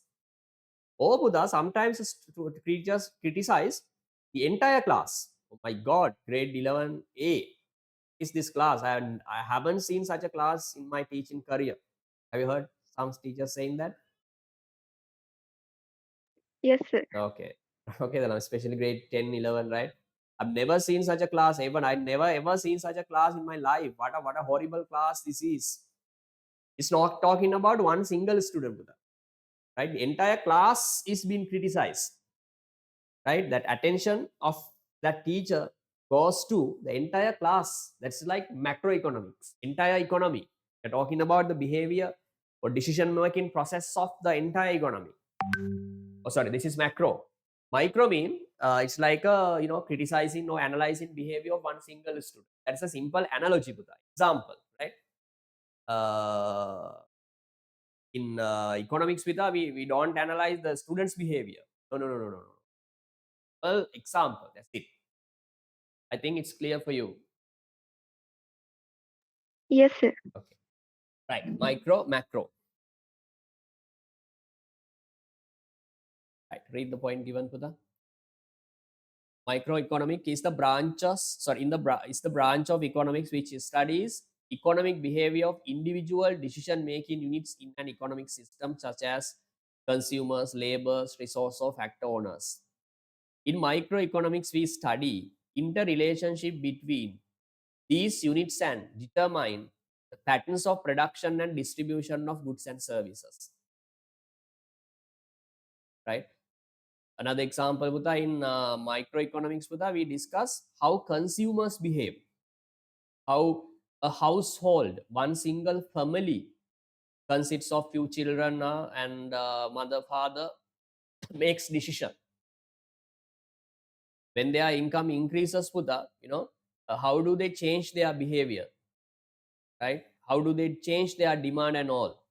Oh Buddha, sometimes teachers criticize the entire class. Oh my God, grade 11A is this class. I haven't seen such a class in my teaching career. Have you heard some teachers saying that? Yes, sir. Okay. Okay, then especially grade 10, 11, right? I've never seen such a class. Even I never ever seen such a class in my life. What a horrible class this is. It's not talking about one single student, Buddha, right? The entire class is being criticized, right? That attention of that teacher goes to the entire class. That's like macroeconomics, entire economy. We're talking about the behavior or decision making process of the entire economy. Oh, sorry, this is macro. Micro mean it's like criticizing or analyzing behavior of one single student. That's a simple analogy to that. Example, right? In economics, we don't analyze the student's behavior. No. Well, example. That's it. I think it's clear for you. Yes, sir. Okay. Right. Micro, macro. Right. Read the point given, Pudha. Microeconomic is the is the branch of economics which studies economic behavior of individual decision making units in an economic system, such as consumers, laborers, resource or factor owners. In microeconomics, we study interrelationship between these units and determine the patterns of production and distribution of goods and services. Right. Another example, Buddha, in microeconomics, Buddha, we discuss how consumers behave, how a household, one single family consists of few children and mother, father makes decision. When their income increases, Buddha, how do they change their behavior, right? How do they change their demand and all?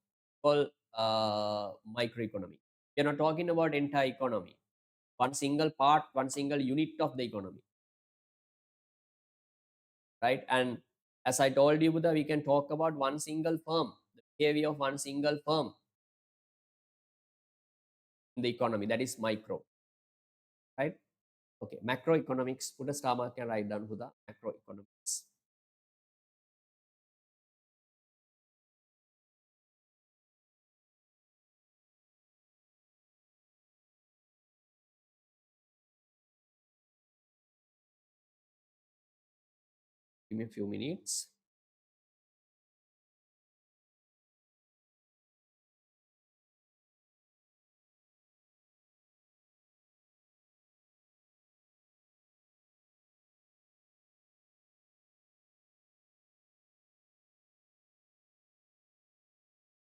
Called microeconomy. We're not talking about entire economy. One single part, one single unit of the economy, right? And as I told you, Buddha, we can talk about one single firm, the behavior of one single firm in the economy. That is micro, right? Okay, macroeconomics. Put a star mark and write down Buddha, macroeconomics. Give me a few minutes.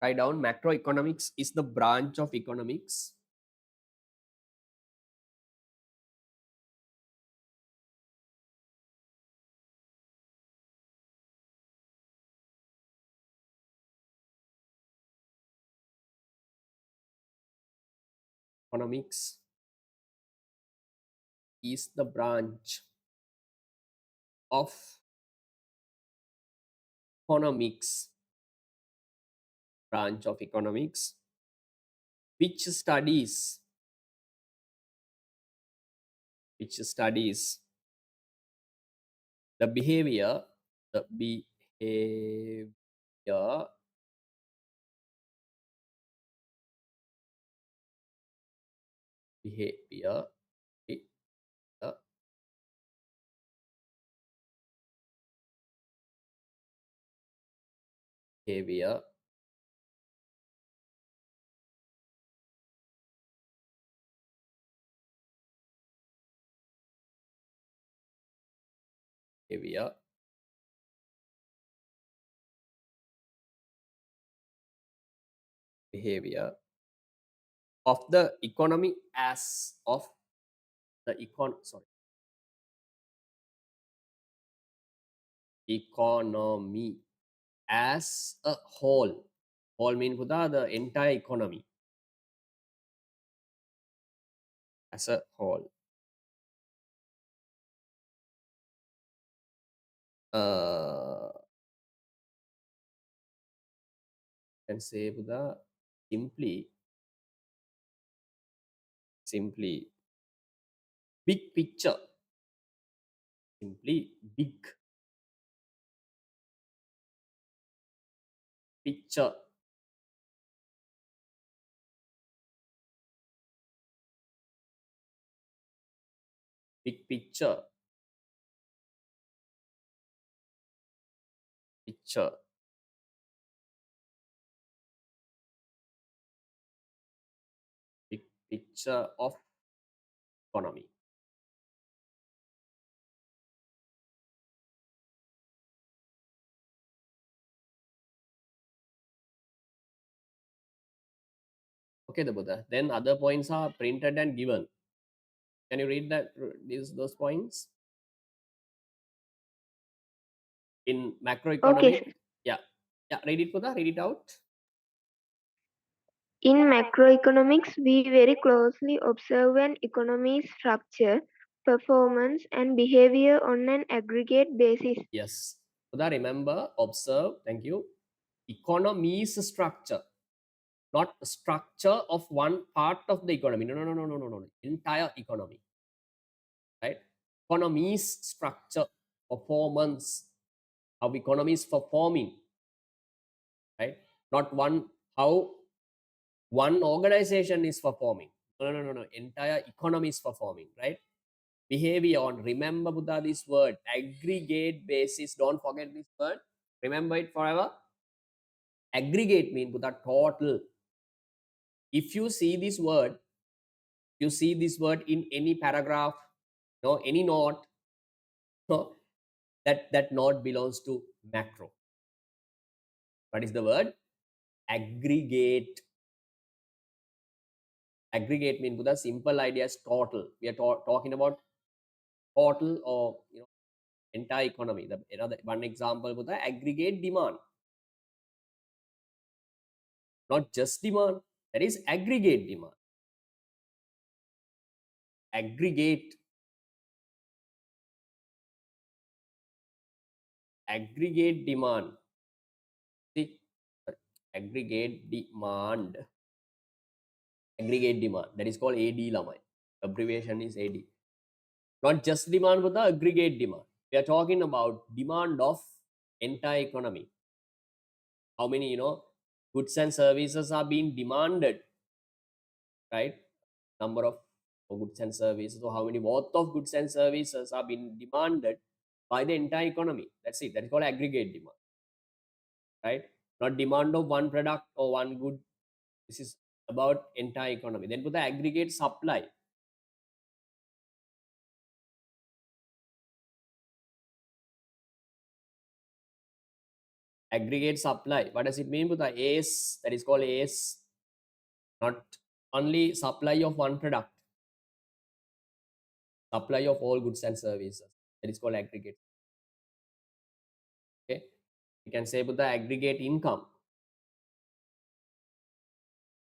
Write down macroeconomics is the branch of economics Economics is the of economics branch of economics which studies the behavior behavior behavior behavior behavior behavior behavior of the economy as of the economy as a whole. Whole mean Buddha, the entire economy as a whole. Can say Buddha simply big picture, simply big picture, big picture, picture, big picture of economy. Okay, the Buddha. Then other points are printed and given. Can you read those points in Okay, macroeconomic? sir. Yeah, yeah. Read it, Buddha. Read it out. In macroeconomics, we very closely observe an economy's structure, performance, and behavior on an aggregate basis. Yes. Buddha, remember, observe. Thank you. Economy's structure, not structure of one part of the economy. No, no, no, no, no, no, no. Entire economy, right? Economy's structure, performance, how economy is performing, right? Not how one organization is performing. No, no, no, no. Entire economy is performing, right? Behavior on, remember Buddha, this word, aggregate basis. Don't forget this word. Remember it forever. Aggregate mean Buddha total. If you see this word, in any paragraph, no, any note, no, that note belongs to macro. What is the word? Aggregate. Aggregate mean Buddha, simple idea is total. We are talking about total or entire economy. The another one example Buddha, aggregate demand. Not just demand, that is aggregate demand. Aggregate demand. See, aggregate demand. Aggregate demand. That is called AD Lamai. Abbreviation is AD. Not just demand, but the aggregate demand. We are talking about demand of entire economy. How many, goods and services are being demanded, right? Number of goods and services, or how many worth of goods and services are being demanded by the entire economy. That's it. That is called aggregate demand, right? Not demand of one product or one good. This is about entire economy. Then put the aggregate supply. Aggregate supply. What does it mean? With the AS, that is called AS. Not only supply of one product, supply of all goods and services. That is called aggregate. Okay. You can say about the aggregate income.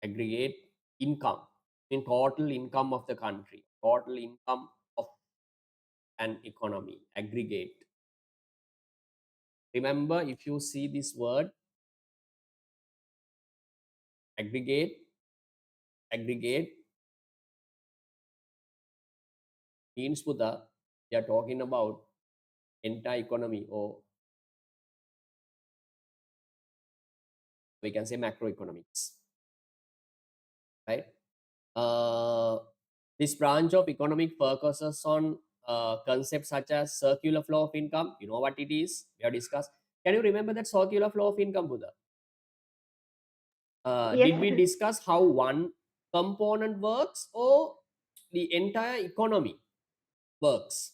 Aggregate income. in total income of the country, total income of an economy, aggregate. Remember, if you see this word aggregate, aggregate means Buddha, we are talking about entire economy, or we can say macroeconomics, right? This branch of economic focuses on concepts such as circular flow of income. You know what it is? We have discussed. Can you remember that circular flow of income, Buddha? Yes, Did we sir. discuss how one component works or the entire economy works?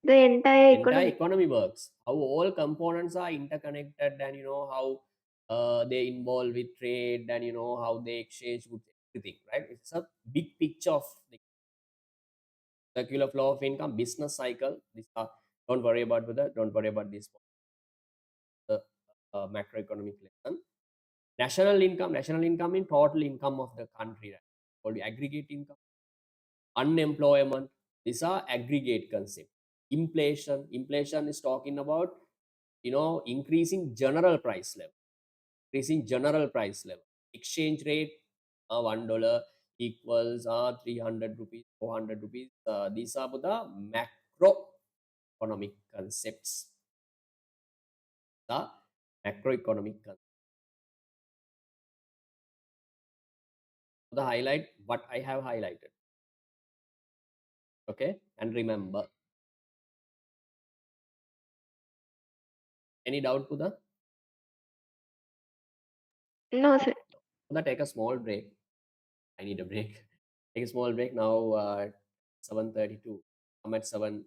The entire Entire economy. economy works. How all components are interconnected, and you know how they involve with trade, and you know how they exchange goods, everything, right? It's a big picture of the circular flow of income, business cycle. These are, don't worry about whether, don't worry about this. The macroeconomic lesson. National income in total income of the country, right? Called the aggregate income. Unemployment, these are aggregate concept. Inflation is talking about, you know, increasing general price level, increasing general price level. Exchange rate, $1 equals 300 rupees, 400 rupees. These are the macroeconomic concepts. The macroeconomic concepts. The highlight what I have highlighted. Okay, and remember. Any doubt to the? No, sir. Take a small break. I need a break. Take a small break now. 7:32. I'm at 7:37.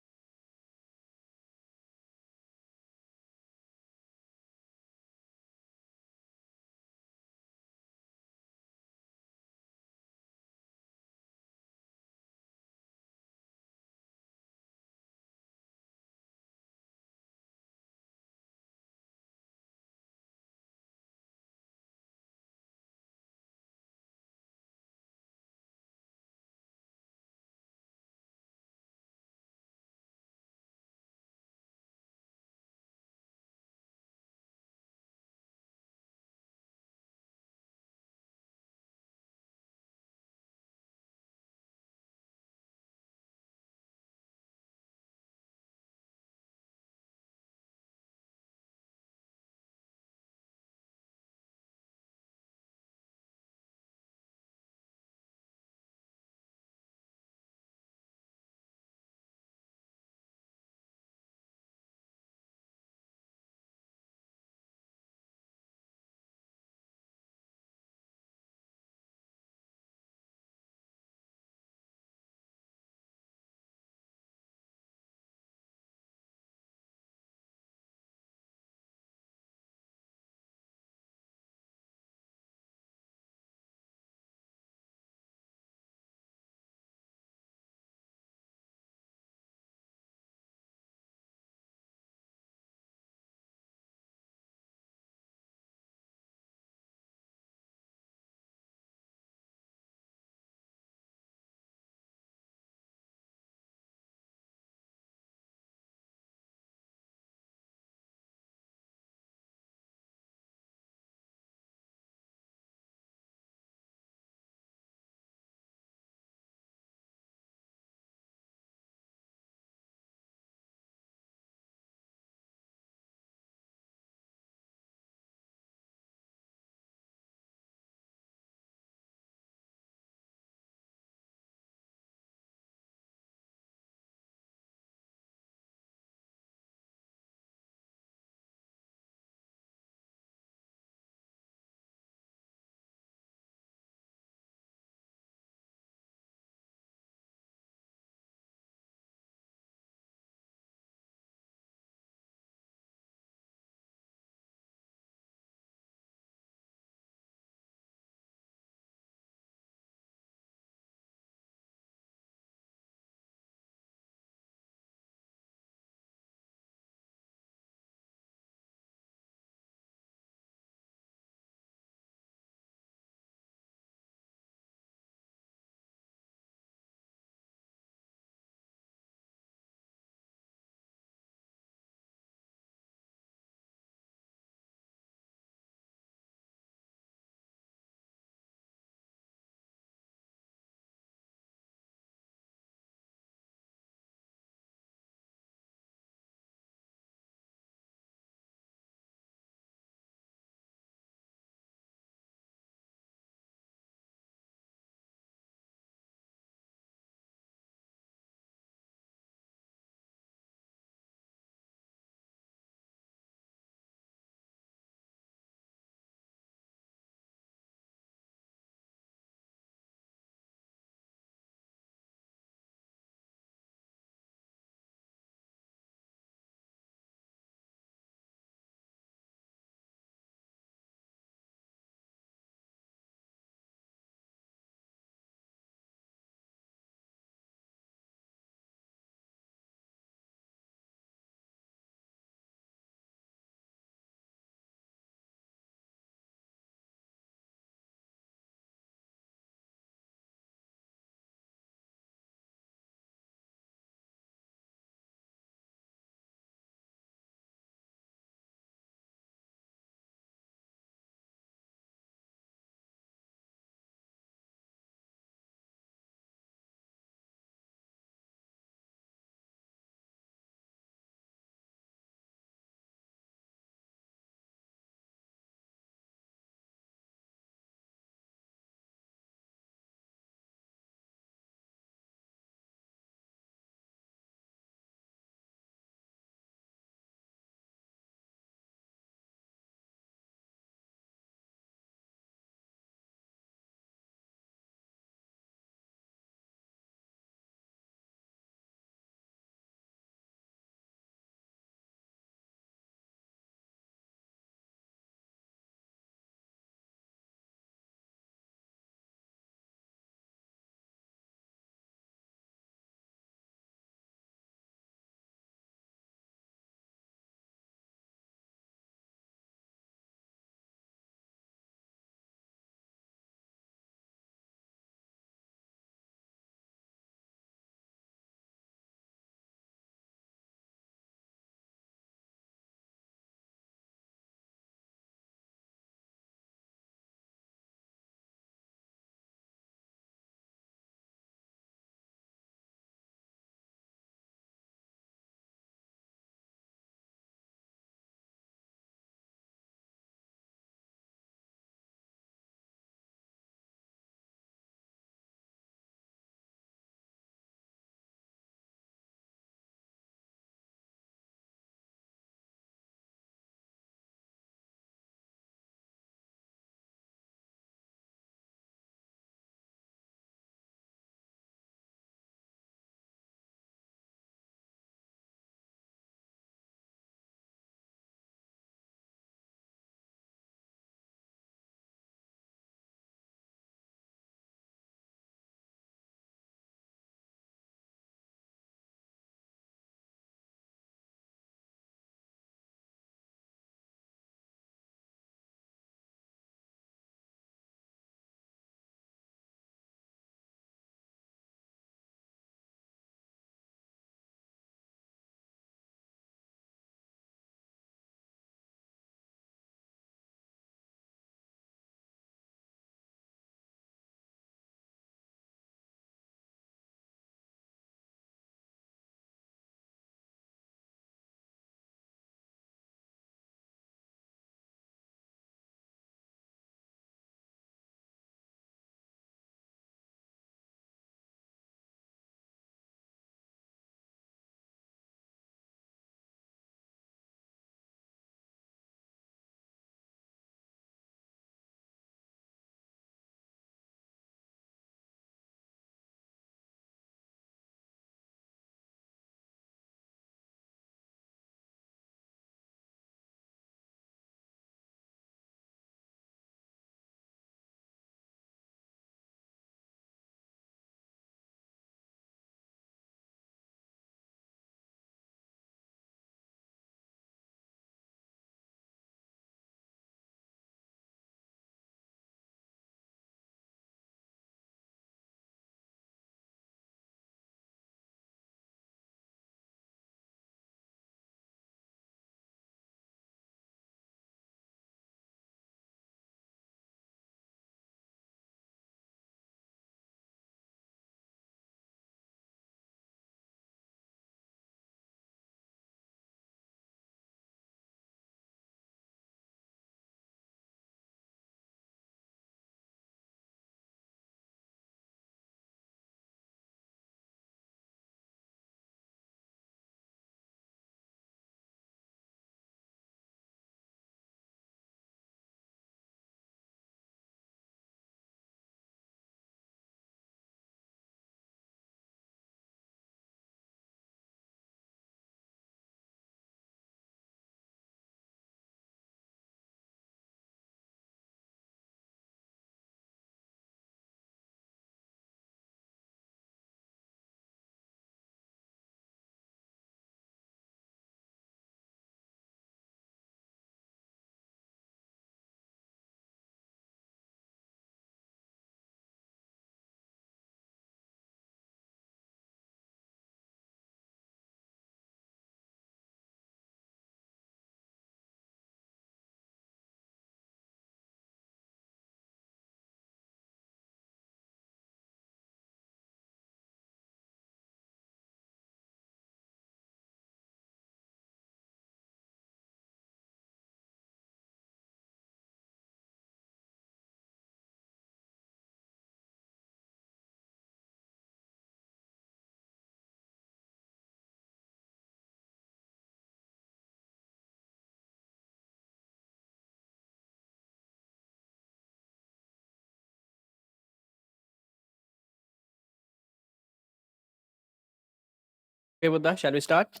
Okay, Buddha, shall we start?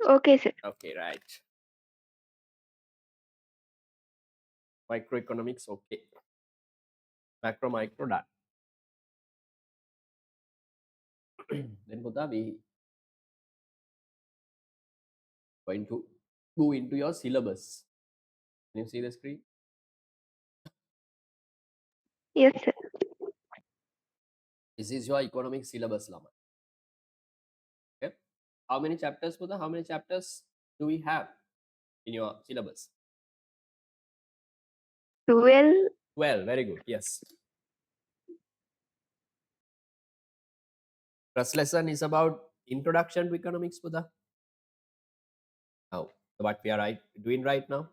Okay, sir. Okay, right. Microeconomics, okay. Macro, micro, done. Then Buddha, we going to go into your syllabus. Can you see the screen? Yes, sir. This is your economic syllabus, Lama. Okay. How many chapters, Buddha? How many chapters do we have in your syllabus? 12. 12. Very good. Yes. First lesson is about introduction to economics, Buddha. Now, what we are doing right now.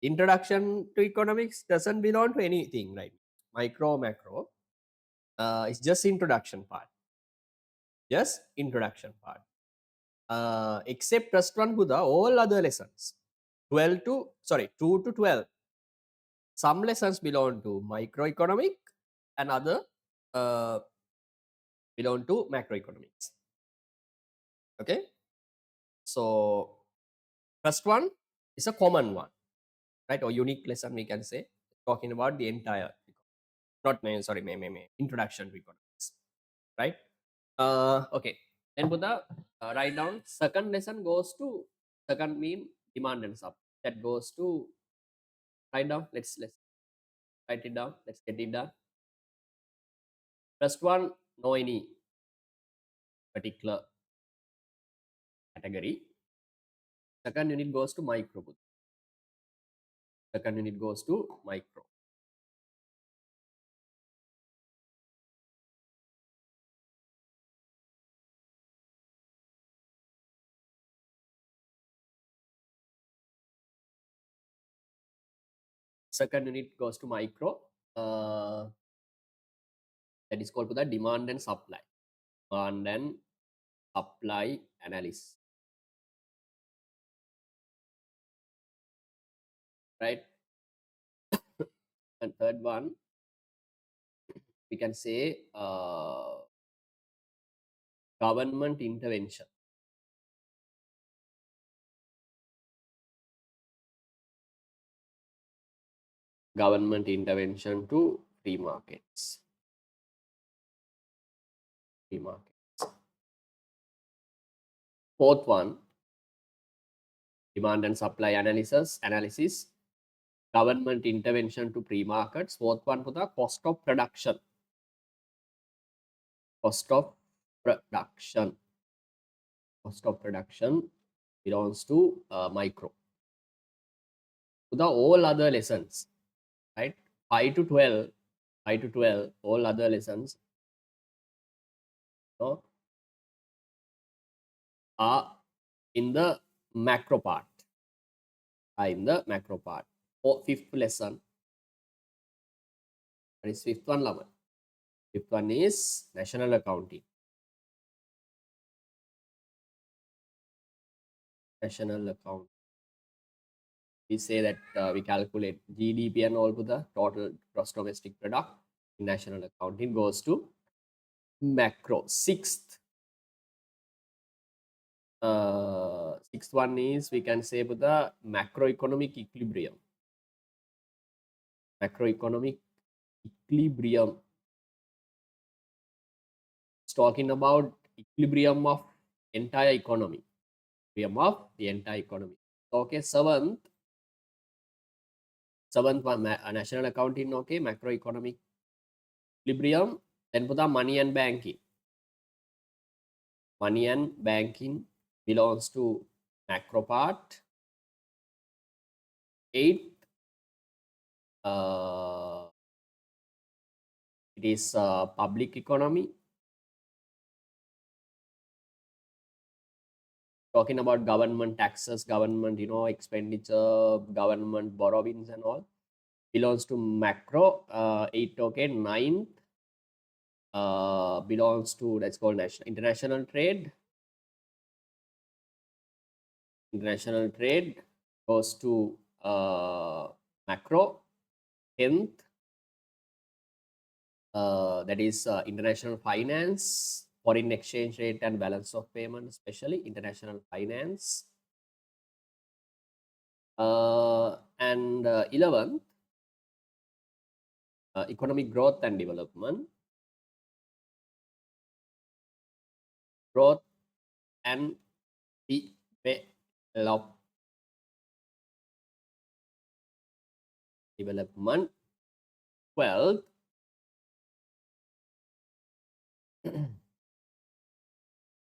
Introduction to economics doesn't belong to anything, right? Micro, macro. It's just introduction part. Just introduction part. Except first one, Buddha, all other lessons. 2 to 12. Some lessons belong to microeconomic and other uh, belong to macroeconomics. Okay. So first one is a common one, right? Or unique lesson, we can say, talking about the entire, not may, sorry, may, introduction to economics, right? Okay. Then Buddha, write down second lesson goes to second mean demand and supply. That goes to write down. Let's write it down. Let's get it done. First one, no any particular category. Second unit goes to micro. Buddha. Second unit goes to micro. Second unit goes to micro. That is called the demand and supply. Demand and supply analysis. Right? And third one, we can say government intervention. Government intervention to free markets. Free markets. Fourth one, demand and supply analysis, government intervention to free markets. Fourth one for the cost of production. Cost of production. Cost of production belongs to micro. So the all other lessons, right? 5 to 12, all other lessons, you know, are in the macro part. Or fifth lesson, that is fifth one, Lama. Fifth one is national accounting. National account. We say that we calculate GDP and all to the total gross domestic product. National accounting goes to macro. Sixth one is, we can say, with the macroeconomic equilibrium. Macroeconomic equilibrium. It's talking about equilibrium of entire economy. Equilibrium of the entire economy. Okay, seventh one, national accounting, okay, macroeconomic equilibrium. Then put the money and banking. Money and banking belongs to macro part. Eighth, it is public economy. Talking about government taxes, government, expenditure, government borrowings and all. Belongs to macro. 8, okay. 9th belongs to, that's called international trade. International trade goes to macro. 10th, that is international finance. foreign exchange rate and balance of payment, especially international finance. And 11th, economic growth and development. Growth and development. 12th,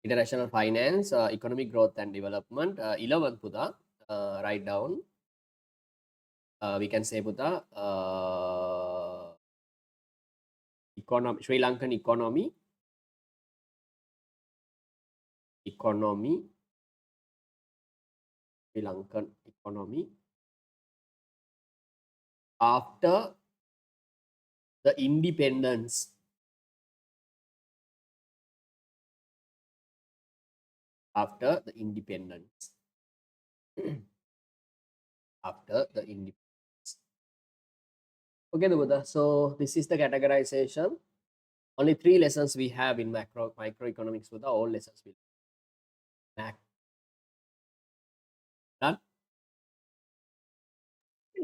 international finance, economic growth and development. 11th, Buddha, write down. We can say Buddha, economy, Sri Lankan economy, Sri Lankan economy after the independence. After the independence. After the independence. Okay, Buddha. So this is the categorization. Only 3 lessons we have in microeconomics. Buddha. All lessons will back. Done.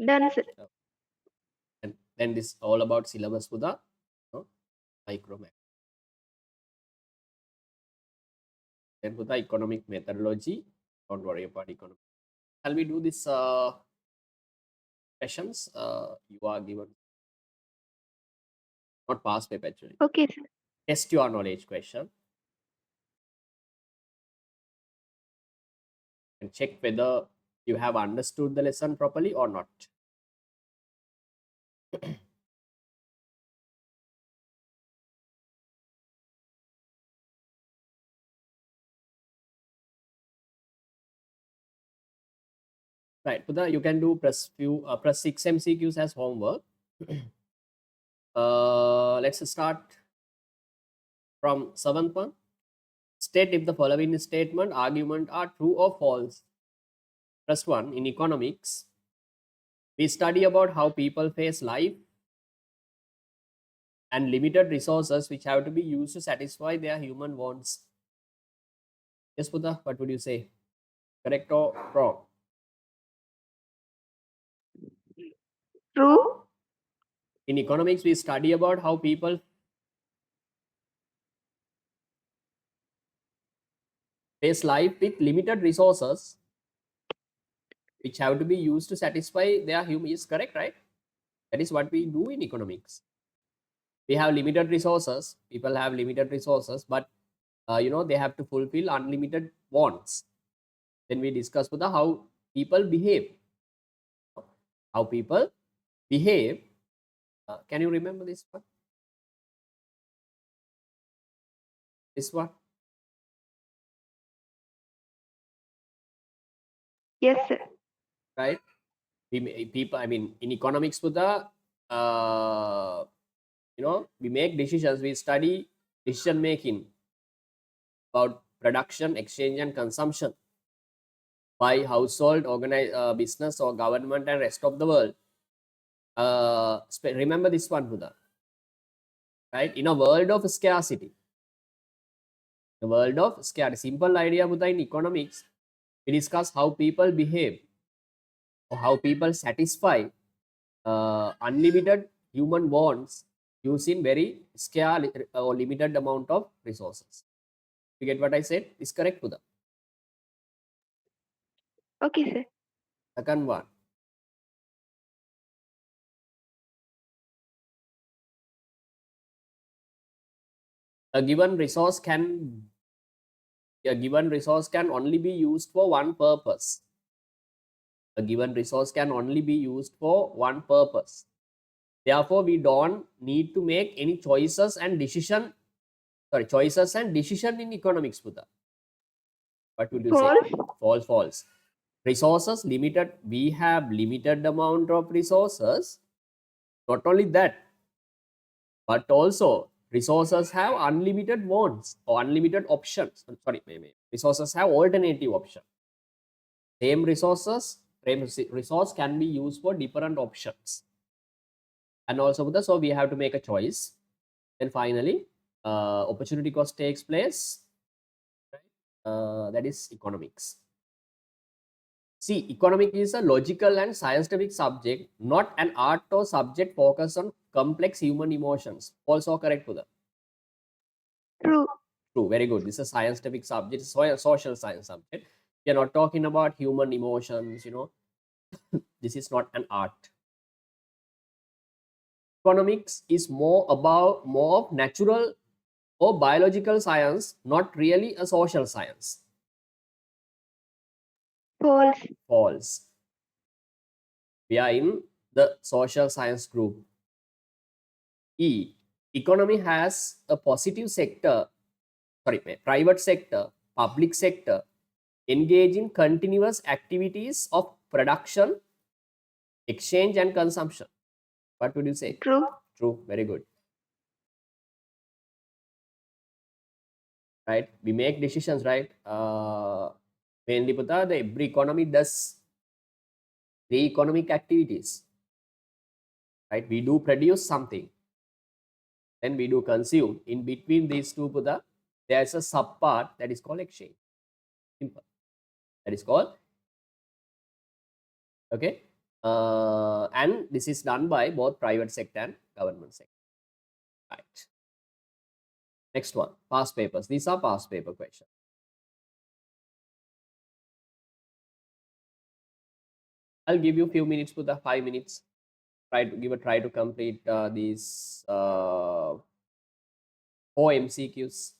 Done, sir. And then this all about syllabus. Buddha. No? Micro. Then Buddha, economic methodology. Don't worry about economic. Shall we do this questions? You are given. Not past paper actually. Okay, sir. Test your knowledge question. And check whether you have understood the lesson properly or not. Right, Buddha, you can do press 6 MCQs as homework. Let's start from 7th one. State if the following statement, argument are true or false. First one, in economics, we study about how people face life and limited resources which have to be used to satisfy their human wants. Yes, Buddha, what would you say? Correct or wrong? True. In economics, we study about how people face life with limited resources which have to be used to satisfy their human. Is correct, right? That is what we do in economics. We have limited resources. People have limited resources, but they have to fulfill unlimited wants. Then we discuss with how people behave. How people behave. Can you remember this one? This one? Yes, sir. Right? People, I mean, in economics, with the we make decisions. We study decision making about production, exchange, and consumption by household, business, or government, and rest of the world. Remember this one, Buddha. Right? In a world of scarcity, the world of scarcity, simple idea, Buddha, in economics, we discuss how people behave or how people satisfy unlimited human wants using very scarce or limited amount of resources. You get what I said? Is correct, Buddha? Okay, sir. Second one. A given resource can only be used for one purpose. A given resource can only be used for one purpose. Therefore, we don't need to make any choices and decision in economics, Buddha. What would you False. say? False. Resources limited. We have limited amount of resources. Not only that, but also resources have unlimited wants or unlimited options. Sorry, resources have alternative options. Same resource can be used for different options. And also, so we have to make a choice. Then finally, opportunity cost takes place, that is economics. See, economic is a logical and scientific subject, not an art or subject focused on complex human emotions. Also correct, Pudha? True. True, very good. This is a scientific subject, social science subject. We are not talking about human emotions, This is not an art. Economics is more of natural or biological science, not really a social science. False. False. We are in the social science group. E. Economy has a private sector, public sector, engage in continuous activities of production, exchange, and consumption. What would you say? True. True, very good. Right? We make decisions, right? Mainly, every economy does the economic activities. Right? We do produce something, then we do consume. In between these two, there's a subpart that is called exchange. Simple. That is called, okay. And this is done by both private sector and government sector. Right. Next one, past papers. These are past paper questions. I'll give you a few minutes, 5 minutes. Try to complete these 4 MCQs.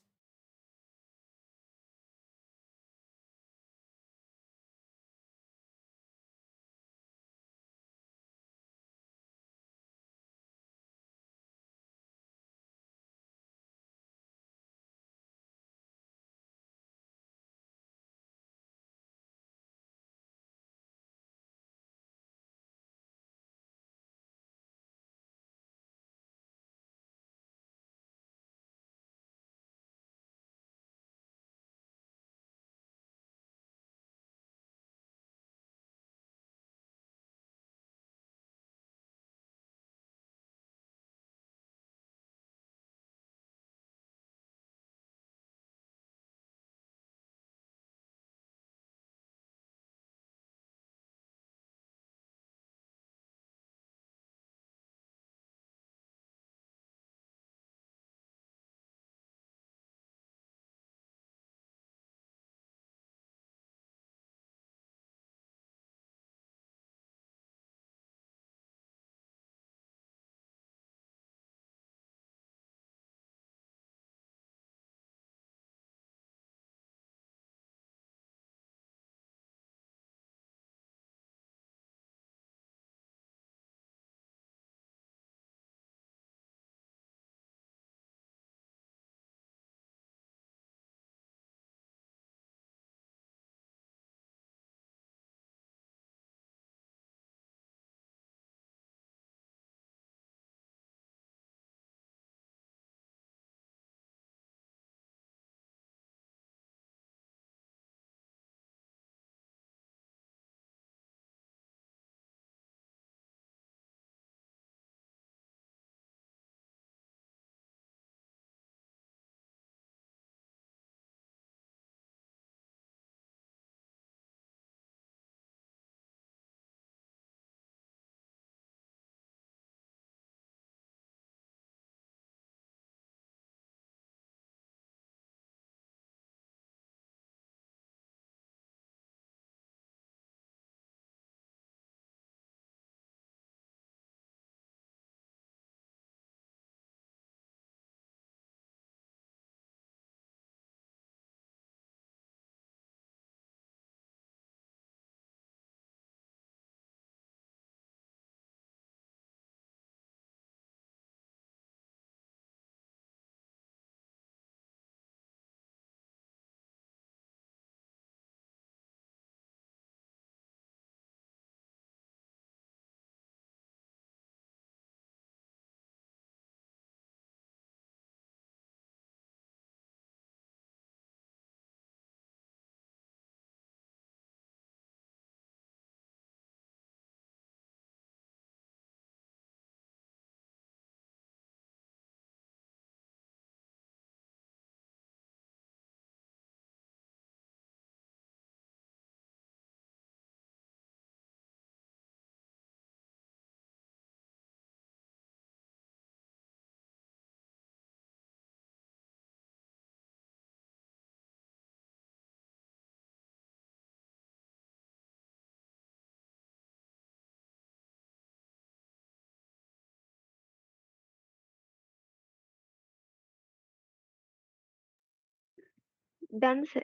Done, sir.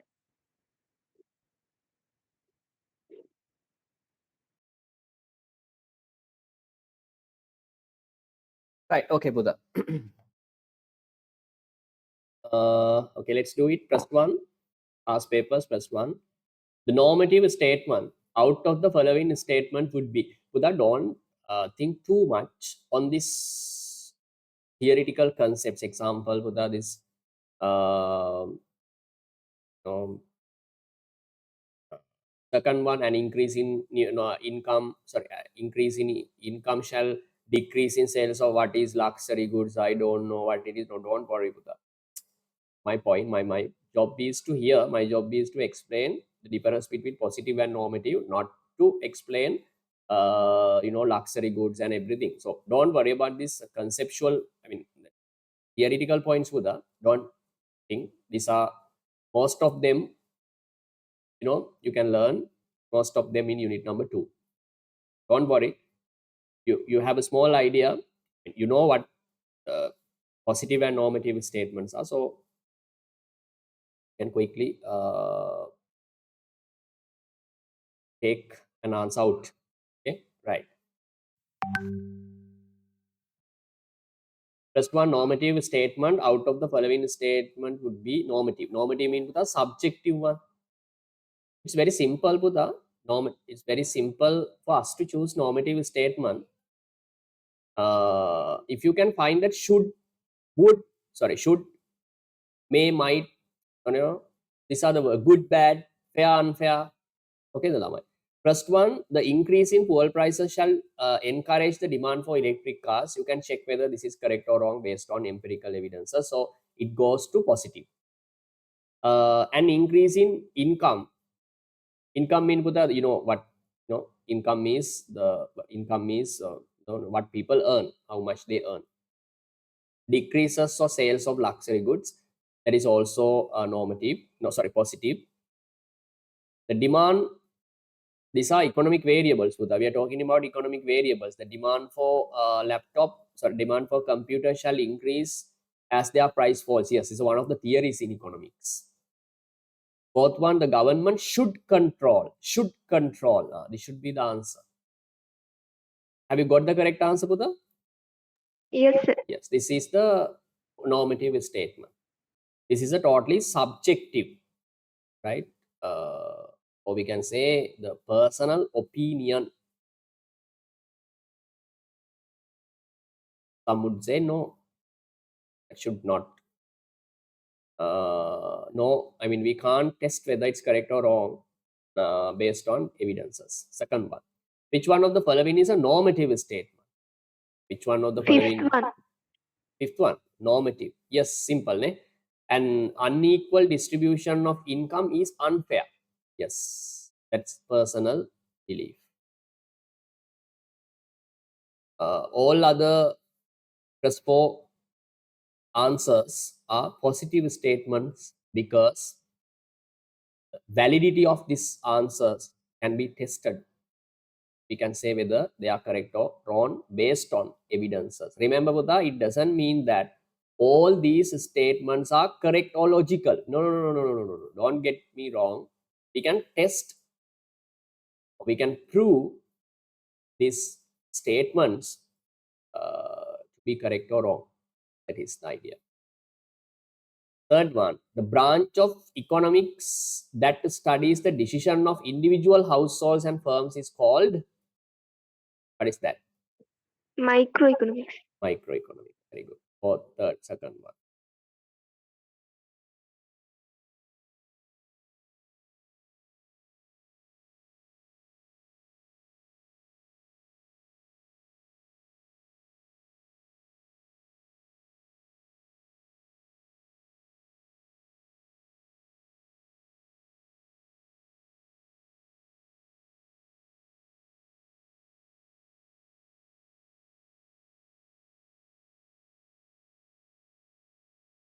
Right. Okay, Buddha. Okay, let's do it. Press one. Past papers. Press one. The normative statement out of the following statement would be, Buddha, don't think too much on this theoretical concepts. Example, Buddha, this um, um, second one, an increase in income, sorry, increase in income shall decrease in sales of what is luxury goods. I don't know what it is. No, don't worry, Buddha. My point, my job is to hear, my job is to explain the difference between positive and normative, not to explain luxury goods and everything. So don't worry about this conceptual, I mean theoretical points, Buddha. Don't think these are most of them, you can learn most of them in unit number 2. Don't worry, you have a small idea, you know what positive and normative statements are, so you can quickly take an answer out. Okay, right. First one, normative statement out of the following statement would be normative. Normative means the subjective one. It's very simple, Buddha. It's very simple for us to choose normative statement. If you can find that should, would, sorry, should, may, might, these are the word, good, bad, fair, unfair. Okay, the lamai. First one, the increase in fuel prices shall encourage the demand for electric cars. You can check whether this is correct or wrong based on empirical evidences. So it goes to positive. An increase in income. Income mean Buddha, what, income is what people earn, how much they earn. Decreases or sales of luxury goods. That is also normative. No, sorry, positive. The demand, these are economic variables, Buddha. We are talking about economic variables. The demand for demand for computer shall increase as their price falls. Yes, this is one of the theories in economics. Fourth one, the government should control. Should control. This should be the answer. Have you got the correct answer, Buddha? Yes, sir. Yes, this is the normative statement. This is a totally subjective, right? Or we can say the personal opinion. Some would say no, it should not. No, I mean, we can't test whether it's correct or wrong based on evidences. Second one, which one of the following is a normative statement? Which one of the following? Fifth one. Fifth one, normative. Yes, simple. Ne? An unequal distribution of income is unfair. Yes, that's personal belief. All other first four answers are positive statements because validity of these answers can be tested. We can say whether they are correct or wrong based on evidences. Remember, Buddha, it doesn't mean that all these statements are correct or logical. No. Don't get me wrong. We can test, we can prove these statements to be correct or wrong. That is the idea. Third one, the branch of economics that studies the decision of individual households and firms is called, what is that? Microeconomics. Microeconomics. Very good. Fourth, third, second one.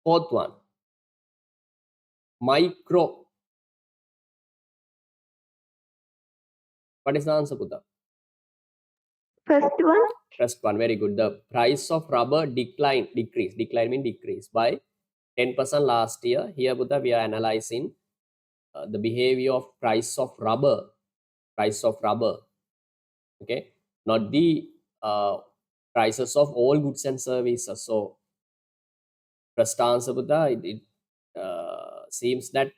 Fourth one, micro. What is the answer, Buddha? First one. First one, very good. The price of rubber decrease. Decline means decrease by 10% last year. Here, Buddha, we are analyzing the behavior of price of rubber. Okay, not the prices of all goods and services. So, first answer, Buddha, it seems that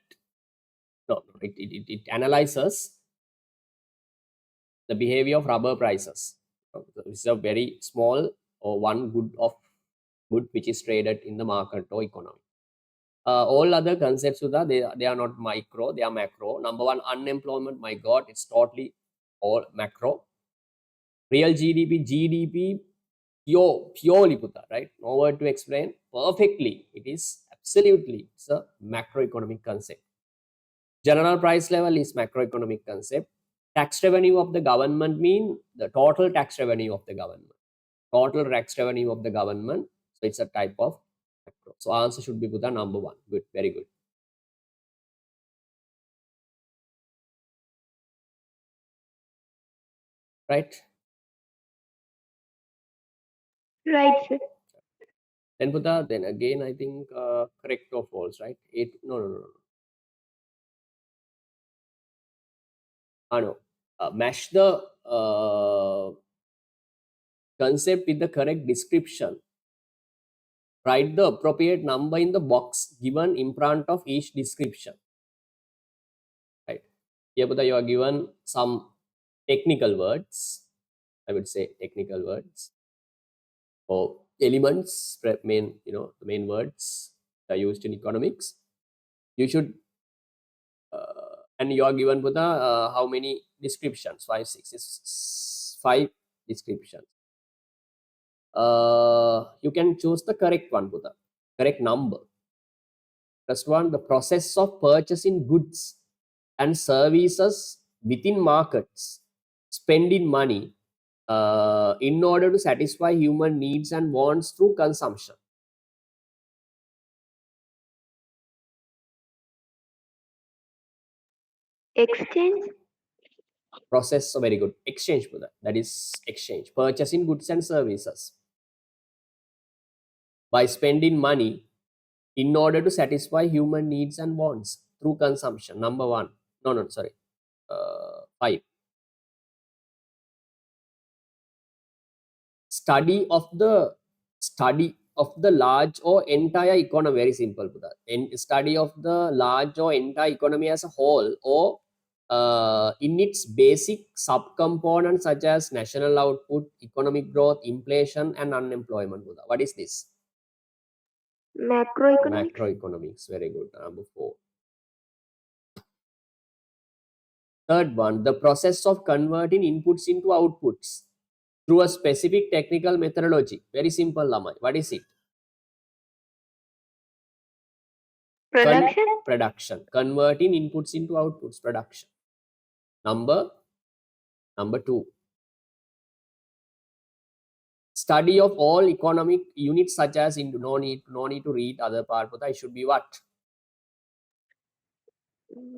no, it analyzes the behavior of rubber prices. It's a very small or one good which is traded in the market or economy. All other concepts, Sudha, they are not micro, they are macro. Number one, unemployment, my God, it's totally all macro. Real GDP, purely Buddha, right? No word to explain perfectly. It is absolutely, it's a macroeconomic concept. General price level is macroeconomic concept. Tax revenue of the government mean the total tax revenue of the government. Total tax revenue of the government. So it's a type of macro. So answer should be Buddha number one. Good, very good. Right? Right, sir. Then Buddha, then again I think correct or false, right? No. No. Match the concept with the correct description. Write the appropriate number in the box given in front of each description. Right. Here, Buddha, you are given some technical words. I would say technical words or elements. Main, the main words are used in economics. You should, and you are given Buddha how many descriptions? 5, 6. It's 5 descriptions. You can choose the correct one, Buddha. Correct number. First one, the process of purchasing goods and services within markets, spending money in order to satisfy human needs and wants through consumption. Exchange. Process, so very good. Exchange, Buddha. That is exchange. Purchasing goods and services by spending money in order to satisfy human needs and wants through consumption. Number one. No, sorry. 5. Study of the large or entire economy. Very simple, Buddha. Study of the large or entire economy as a whole, or in its basic subcomponents such as national output, economic growth, inflation, and unemployment, Buddha. What is this? Macroeconomics. Macroeconomics. Very good. Number 4. Third one, the process of converting inputs into outputs through a specific technical methodology. Very simple, Lamai. What is it? Production. Converting inputs into outputs. Production. Number 2. Study of all economic units such as into no need to read other part, but I should be what?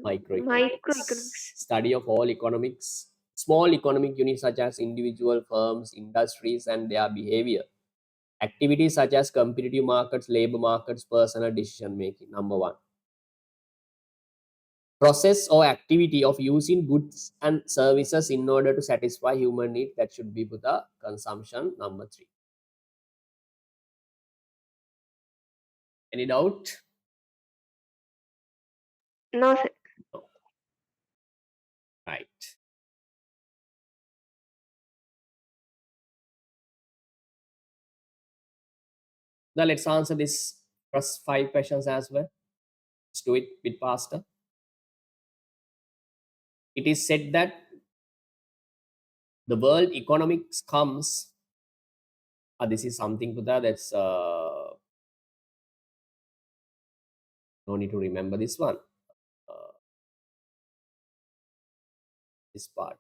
Microeconomics. Study of all economics, small economic units such as individual firms, industries, and their behavior. Activities such as competitive markets, labor markets, personal decision making. Number 1. Process or activity of using goods and services in order to satisfy human need. That should be Buddha. Consumption. Number 3. Any doubt? No, sir. No. Right. Now let's answer this first 5 questions as well. Let's do it a bit faster. It is said that the world economics comes. This is something Buddha that's no need to remember this one. This part.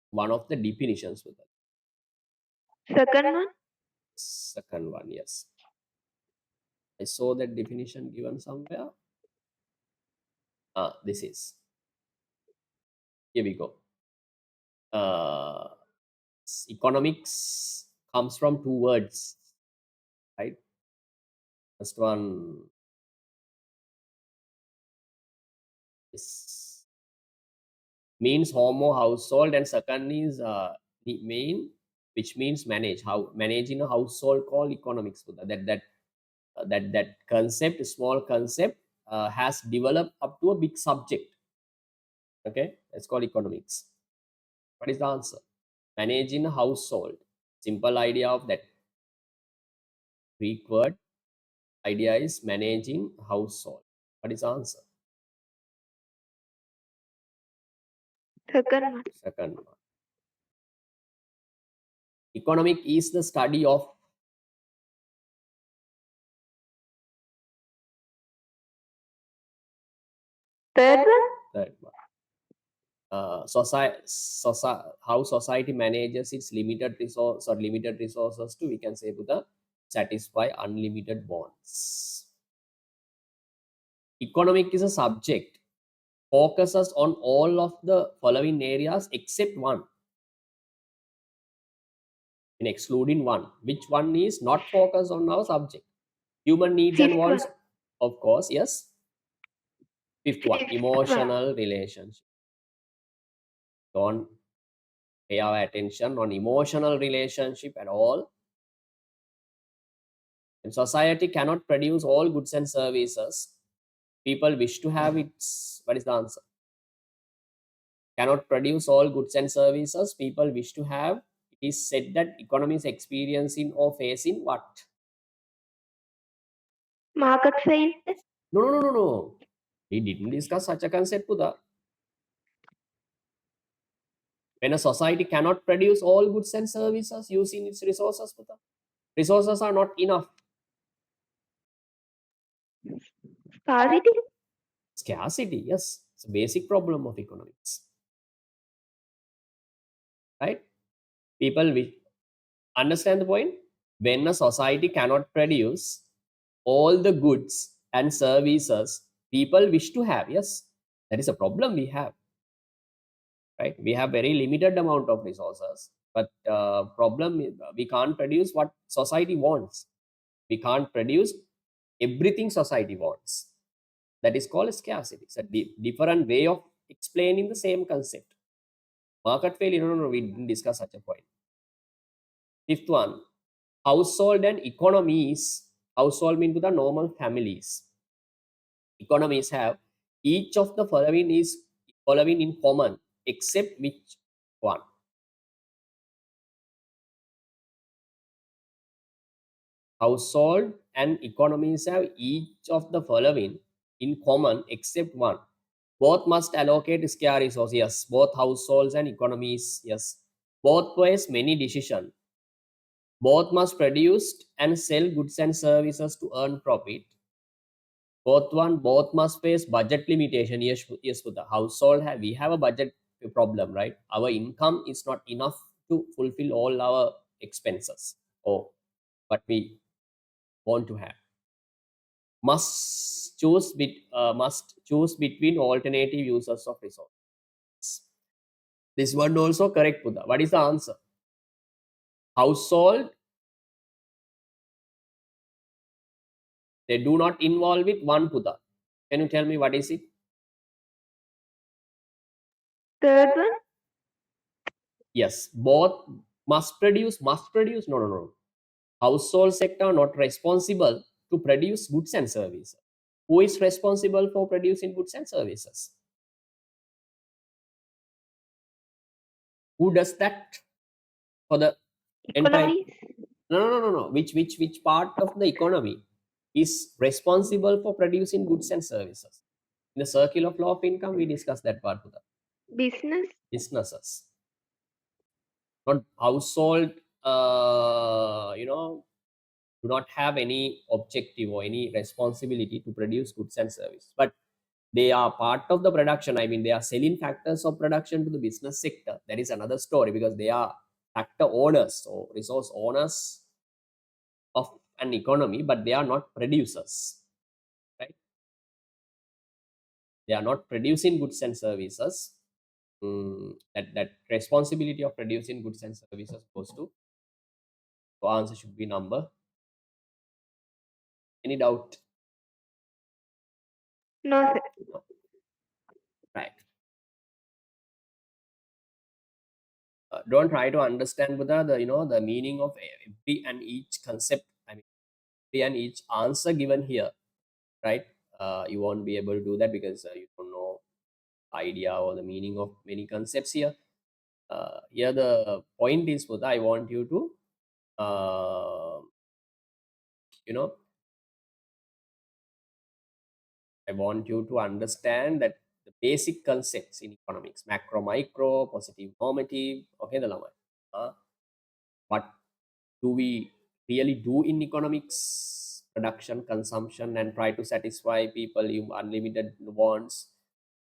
One of the definitions Buddha. Second one. Second one, yes. I saw that definition given somewhere. This is. Here we go. Economics comes from 2 words, right? First one is means home or household, and second is the main, which means manage. How managing a household called economics. So that concept, small concept, has developed up to a big subject. Okay, that's called economics. What is the answer? Managing a household. Simple idea of that Greek word. Idea is managing household. What is the answer? Second one. Second one. Economic is the study of Third one. third one. How society manages its limited resource or limited resources to, we can say, to the satisfy unlimited wants. Economic is a subject focuses on all of the following areas except one, in excluding one. Which one is not focused on our subject? Human needs and Fifth wants, one. of course, yes. Fifth one, Fifth one. emotional relationship. Don't pay our attention on emotional relationship at all. And society cannot produce all goods and services people wish to have. Its what is the answer? Cannot produce all goods and services people wish to have. It is said that economy is experiencing or facing what? Market failure. No. We didn't discuss such a concept, Pudha. When a society cannot produce all goods and services using its resources, Pudha, resources are not enough. Scarcity. Scarcity, yes, it's a basic problem of economics, right? People will understand the point. When a society cannot produce all the goods and services people wish to have, yes, that is a problem we have, right? We have very limited amount of resources, but problem we can't produce what society wants. We can't produce everything society wants. That is called scarcity. It's a different way of explaining the same concept. Market failure, no, we didn't discuss such a point. Fifth one, household and economies. Household mean to the normal families. Economies have each of the following is following in common, except which one? Household and economies have each of the following in common except one. Both must allocate scarce resources. Yes. Both households and economies. Yes. Both face many decisions. Both must produce and sell goods and services to earn profit. Both must face budget limitation. Yes, for the household we have a budget problem, right? Our income is not enough to fulfill all our expenses or what we want to have. Must choose between alternative uses of resources. This one also correct, Pudha. What is the answer? Household, they do not involve with one, Pudha. Can you tell me what is it? Third one. Yes, both must produce. No. Household sector not responsible to produce goods and services. Who is responsible for producing goods and services? Who does that for the entire? Economies. No. Which part of the economy is responsible for producing goods and services? In the circle of law of income, we discussed that part to the Business. businesses, not household. Do not have any objective or any responsibility to produce goods and service, but they are part of the production. I mean, they are selling factors of production to the business sector. That is another story because they are factor owners or resource owners of an economy, but they are not producers, right? They are not producing goods and services. That responsibility of producing goods and services goes to, so answer should be number Any doubt? No, sir. No. Right. Don't try to understand Buddha the meaning of every and each concept. I mean, every and each answer given here, right? You won't be able to do that because you don't know idea or the meaning of many concepts here. Here the point is Buddha, I want you to you know I want you to understand that the basic concepts in economics, macro, micro, positive, normative. Okay, the lama. What do we really do in economics? Production, consumption, and try to satisfy people in unlimited wants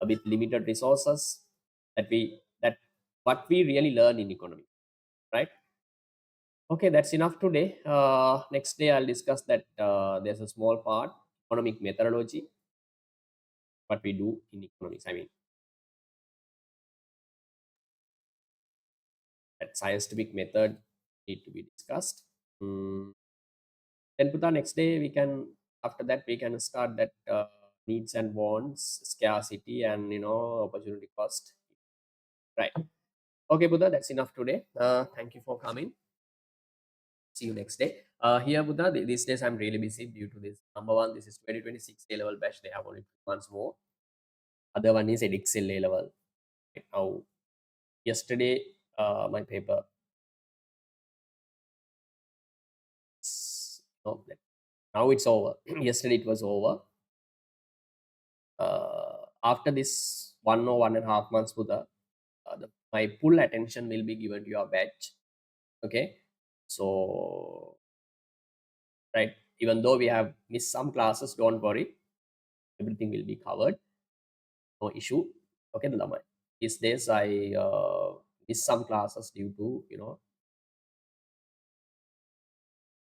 with limited resources. That what we really learn in economics, right? Okay, that's enough today. Next day I'll discuss that there's a small part economic methodology, what we do in economics. I mean, that scientific method need to be discussed. Then Putha, next day we can, after that we can start that needs and wants, scarcity, and opportunity cost. Right. Okay, Buddha, that's enough today. Thank you for coming. See you next day. Here, Buddha, these days I'm really busy due to this. Number one, this is 2026 A level batch. They have only 2 months more. Other one is Edexcel A level. Right now, yesterday, my paper. No, now it's over. Yesterday it was over. After this 1 or 1.5 months, Buddha, my full attention will be given to your batch. Okay, so right, even though we have missed some classes, don't worry, everything will be covered, no issue. Okay, the Lama. These days I missed some classes due to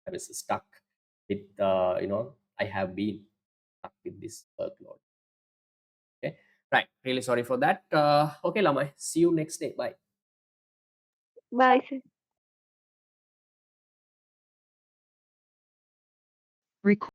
I was stuck with I have been stuck with this workload. Okay, right, really sorry for that. Okay, Lama, see you next day. Bye. Bye, sir. Record.